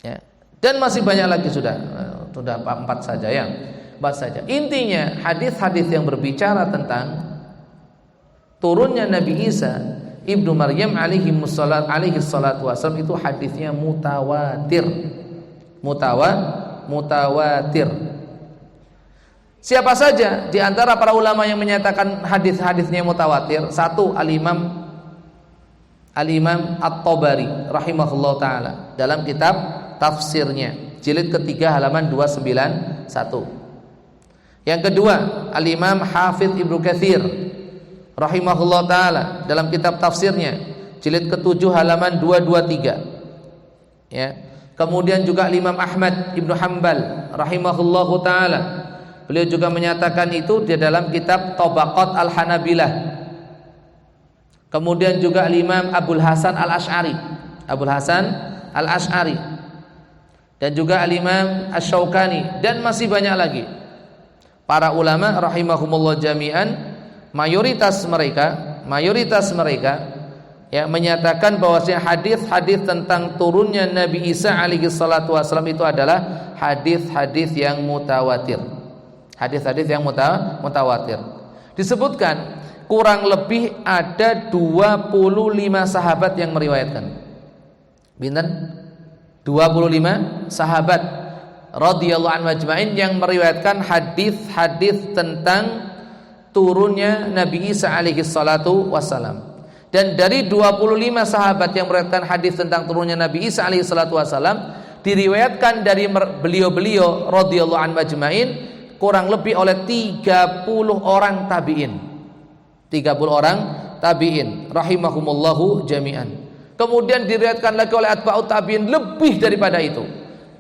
ya. Dan masih banyak lagi, sudah 4 saja ya. 4 saja. Intinya hadis-hadis yang berbicara tentang turunnya Nabi Isa ibnu Maryam alaihi salatu wasallam itu hadisnya mutawatir. Mutawatir. Siapa saja di antara para ulama yang menyatakan hadis-hadisnya mutawatir? Satu, Al-Imam At-Tabari rahimahullah taala dalam kitab tafsirnya jilid ketiga halaman 291. Yang kedua, Al-Imam Hafidz Ibnu Katsir rahimahullah taala dalam kitab tafsirnya jilid ke-7 halaman 223. Ya. Kemudian juga Imam Ahmad Ibnu Hanbal rahimahullahu taala, beliau juga menyatakan itu di dalam kitab Tabaqat Al-Hanabilah. Kemudian juga Imam Abul Hasan Al-Asy'ari, dan juga Imam Asy-Syaukani, dan masih banyak lagi para ulama rahimahumullah jami'an. Mayoritas mereka ya, menyatakan bahwasanya hadis-hadis tentang turunnya Nabi Isa alaihi salatu wasallam itu adalah hadis-hadis yang mutawatir. Hadis-hadis yang mutawatir. Disebutkan kurang lebih ada 25 sahabat yang meriwayatkan. Binten? 25 sahabat radhiyallahu anhum ajma'in yang meriwayatkan hadis-hadis tentang turunnya Nabi Isa alaihi salatu wasallam. Dan dari 25 sahabat yang meriwayatkan hadis tentang turunnya Nabi Isa alaihi salatu wasallam, diriwayatkan dari beliau-beliau radhiyallahu anhum ajma'in kurang lebih oleh 30 orang tabi'in. 30 orang tabi'in rahimahumullahu jami'an. Kemudian diriwayatkan lagi oleh atba'ut tabi'in lebih daripada itu.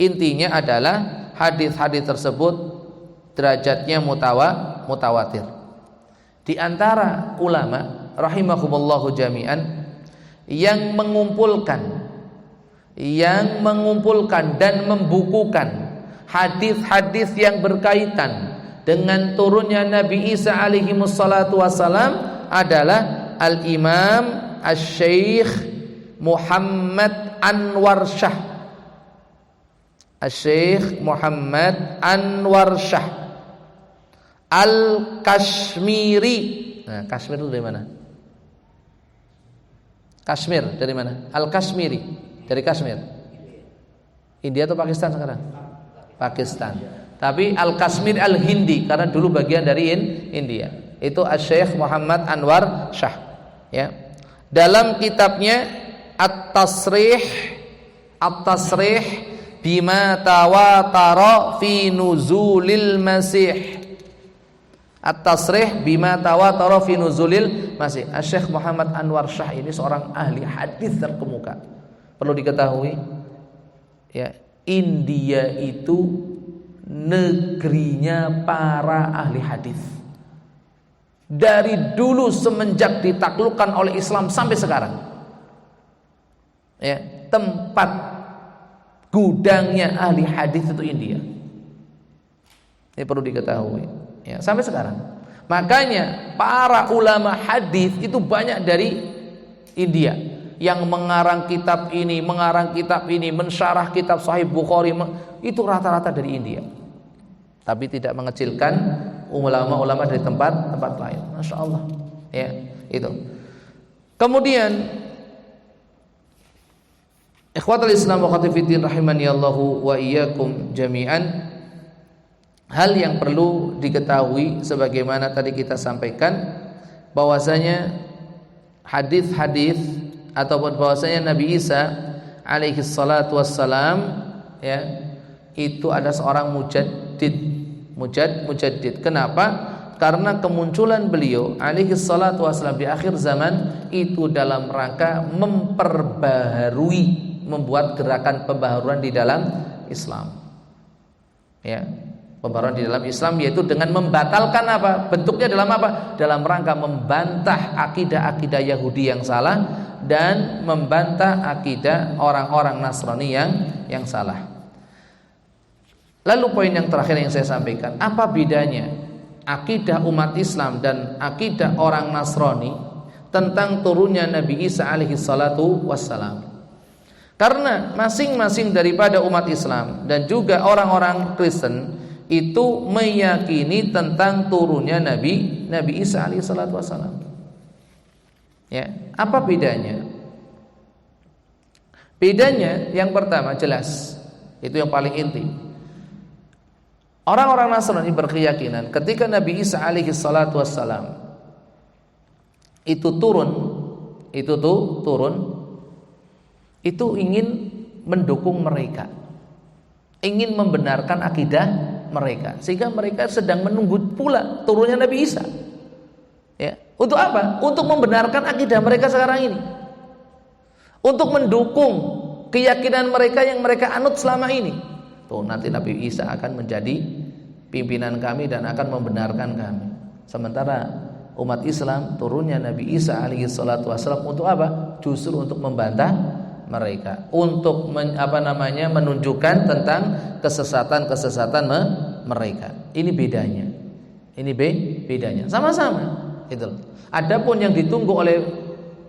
Intinya adalah hadis-hadis tersebut derajatnya mutawatir. Di antara ulama rahimahumullahu jami'an yang mengumpulkan dan membukukan hadis-hadis yang berkaitan dengan turunnya Nabi Isa alaihi wassalatu wassalam adalah Al-Imam Asy-Syaikh Muhammad Anwar Shah. Asy-Syaikh Muhammad Anwar Shah Al-Kashmiri. Nah, Kashmir itu dari mana? Kashmir dari mana? Al-Kashmiri dari Kashmir. India atau Pakistan sekarang? Pakistan. Tapi Al-Kashmir Al-Hindi karena dulu bagian dari India. Itu Asy-Syaikh Muhammad Anwar Shah, ya. Dalam kitabnya At-Tasrih bima tawatara fi nuzulil Masih. At-Tasrih bima tawatara fi nuzulil Masih. Asy-Syaikh Muhammad Anwar Shah ini seorang ahli hadis terkemuka. Perlu diketahui, ya, India itu negerinya para ahli hadis. Dari dulu semenjak ditaklukkan oleh Islam sampai sekarang, ya, tempat gudangnya ahli hadis itu India. Ini perlu diketahui, ya, sampai sekarang. Makanya para ulama hadis itu banyak dari India yang mengarang kitab ini, mensyarah kitab Sahih Bukhari, itu rata-rata dari India. Tapi tidak mengecilkan ulama-ulama dari tempat lain. Masya Allah, ya, itu. Kemudian ikhwatul Islam wa khatifiddin rahimani Allahu wa iyyakum jami'an, hal yang perlu diketahui sebagaimana tadi kita sampaikan bahwasanya hadis-hadis ataupun bahwasanya Nabi Isa alaihi salatu wassalam, ya, itu ada seorang mujaddid. Kenapa? Karena kemunculan beliau alaihi salatu wassalam di akhir zaman itu dalam rangka memperbaharui, membuat gerakan pembaharuan di dalam Islam, ya, pembaharuan di dalam Islam, yaitu dengan membatalkan apa? Bentuknya dalam apa? Dalam rangka membantah akidah-akidah Yahudi yang salah dan membantah akidah orang-orang Nasrani yang salah. Lalu poin yang terakhir yang saya sampaikan, apa bedanya akidah umat Islam dan akidah orang Nasrani tentang turunnya Nabi Isa alaihi salatu wassalam? Karena masing-masing daripada umat Islam dan juga orang-orang Kristen itu meyakini tentang turunnya Nabi Isa alaihi salatu wassalam. Ya, apa bedanya? Bedanya yang pertama jelas, itu yang paling inti. Orang-orang Nasrani berkeyakinan ketika Nabi Isa alaihi salatu wassalam itu turun, itu ingin mendukung mereka, ingin membenarkan akidah mereka, sehingga mereka sedang menunggu pula turunnya Nabi Isa. Ya, untuk apa? Untuk membenarkan akidah mereka sekarang ini, untuk mendukung keyakinan mereka yang mereka anut selama ini. Tuh, nanti Nabi Isa akan menjadi pimpinan kami dan akan membenarkan kami. Sementara umat Islam turunnya Nabi Isa alaihi salatu wasallam untuk apa? Justru untuk membantah mereka, untuk menunjukkan tentang kesesatan mereka. Ini bedanya. Ini bedanya. Sama-sama. Itu. Adapun yang ditunggu oleh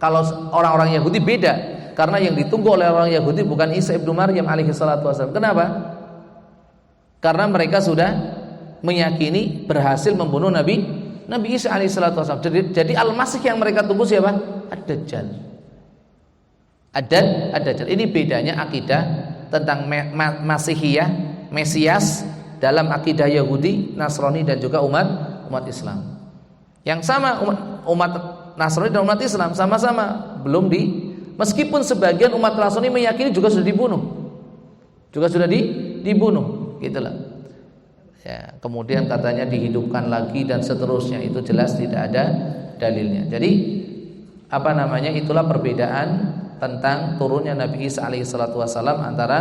Kalau orang-orang Yahudi beda, karena yang ditunggu oleh orang Yahudi bukan Isa ibnu Maryam alaihi salatu wasallam. Kenapa? Karena mereka sudah meyakini berhasil membunuh Nabi Isa alaihi salatu wasallam. Jadi Al-Masih yang mereka tunggu siapa? Ad-Dajjal. Ad-Dajjal. Ini bedanya akidah tentang Masihiyah, Mesias dalam akidah Yahudi, Nasrani dan juga umat Islam. Yang sama umat Nasrani dan umat Islam sama-sama belum meskipun sebagian umat Nasrani meyakini juga sudah dibunuh, gitulah. Ya, kemudian katanya dihidupkan lagi dan seterusnya, itu jelas tidak ada dalilnya. Jadi itulah perbedaan tentang turunnya Nabi Isa alaihi salatu wasallam antara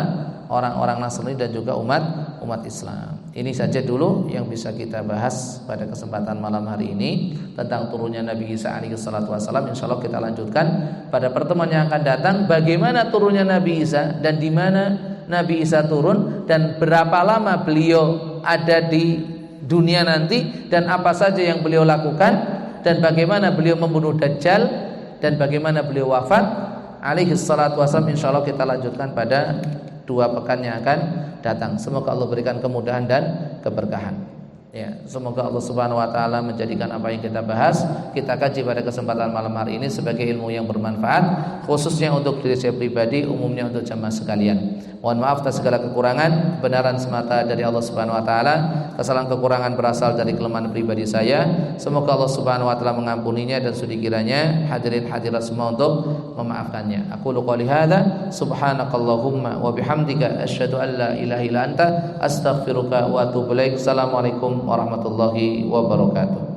orang-orang Nasrani dan juga umat Islam. Ini saja dulu yang bisa kita bahas pada kesempatan malam hari ini tentang turunnya Nabi Isa alaihi salatu wasallam. Insyaallah kita lanjutkan pada pertemuan yang akan datang, bagaimana turunnya Nabi Isa dan di mana Nabi Isa turun dan berapa lama beliau ada di dunia nanti dan apa saja yang beliau lakukan dan bagaimana beliau membunuh Dajjal dan bagaimana beliau wafat alaihi salatu wasallam. Insyaallah kita lanjutkan pada 2 pekan yang akan datang. Semoga Allah berikan kemudahan dan keberkahan. Ya, semoga Allah Subhanahu wa taala menjadikan apa yang kita bahas, kita kaji pada kesempatan malam hari ini sebagai ilmu yang bermanfaat, khususnya untuk diri saya pribadi, umumnya untuk jamaah sekalian. Mohon maaf atas segala kekurangan, kebenaran semata dari Allah Subhanahu wa taala, kesalahan kekurangan berasal dari kelemahan pribadi saya. Semoga Allah Subhanahu wa taala mengampuninya dan sudi kiranya hadirin hadirat semua untuk memaafkannya. Aku qouli hadza subhanakallahumma wa bihamdika asyhadu an la ilaha illa anta astaghfiruka wa atubu ilaik. Assalamualaikum warahmatullahi wabarakatuh.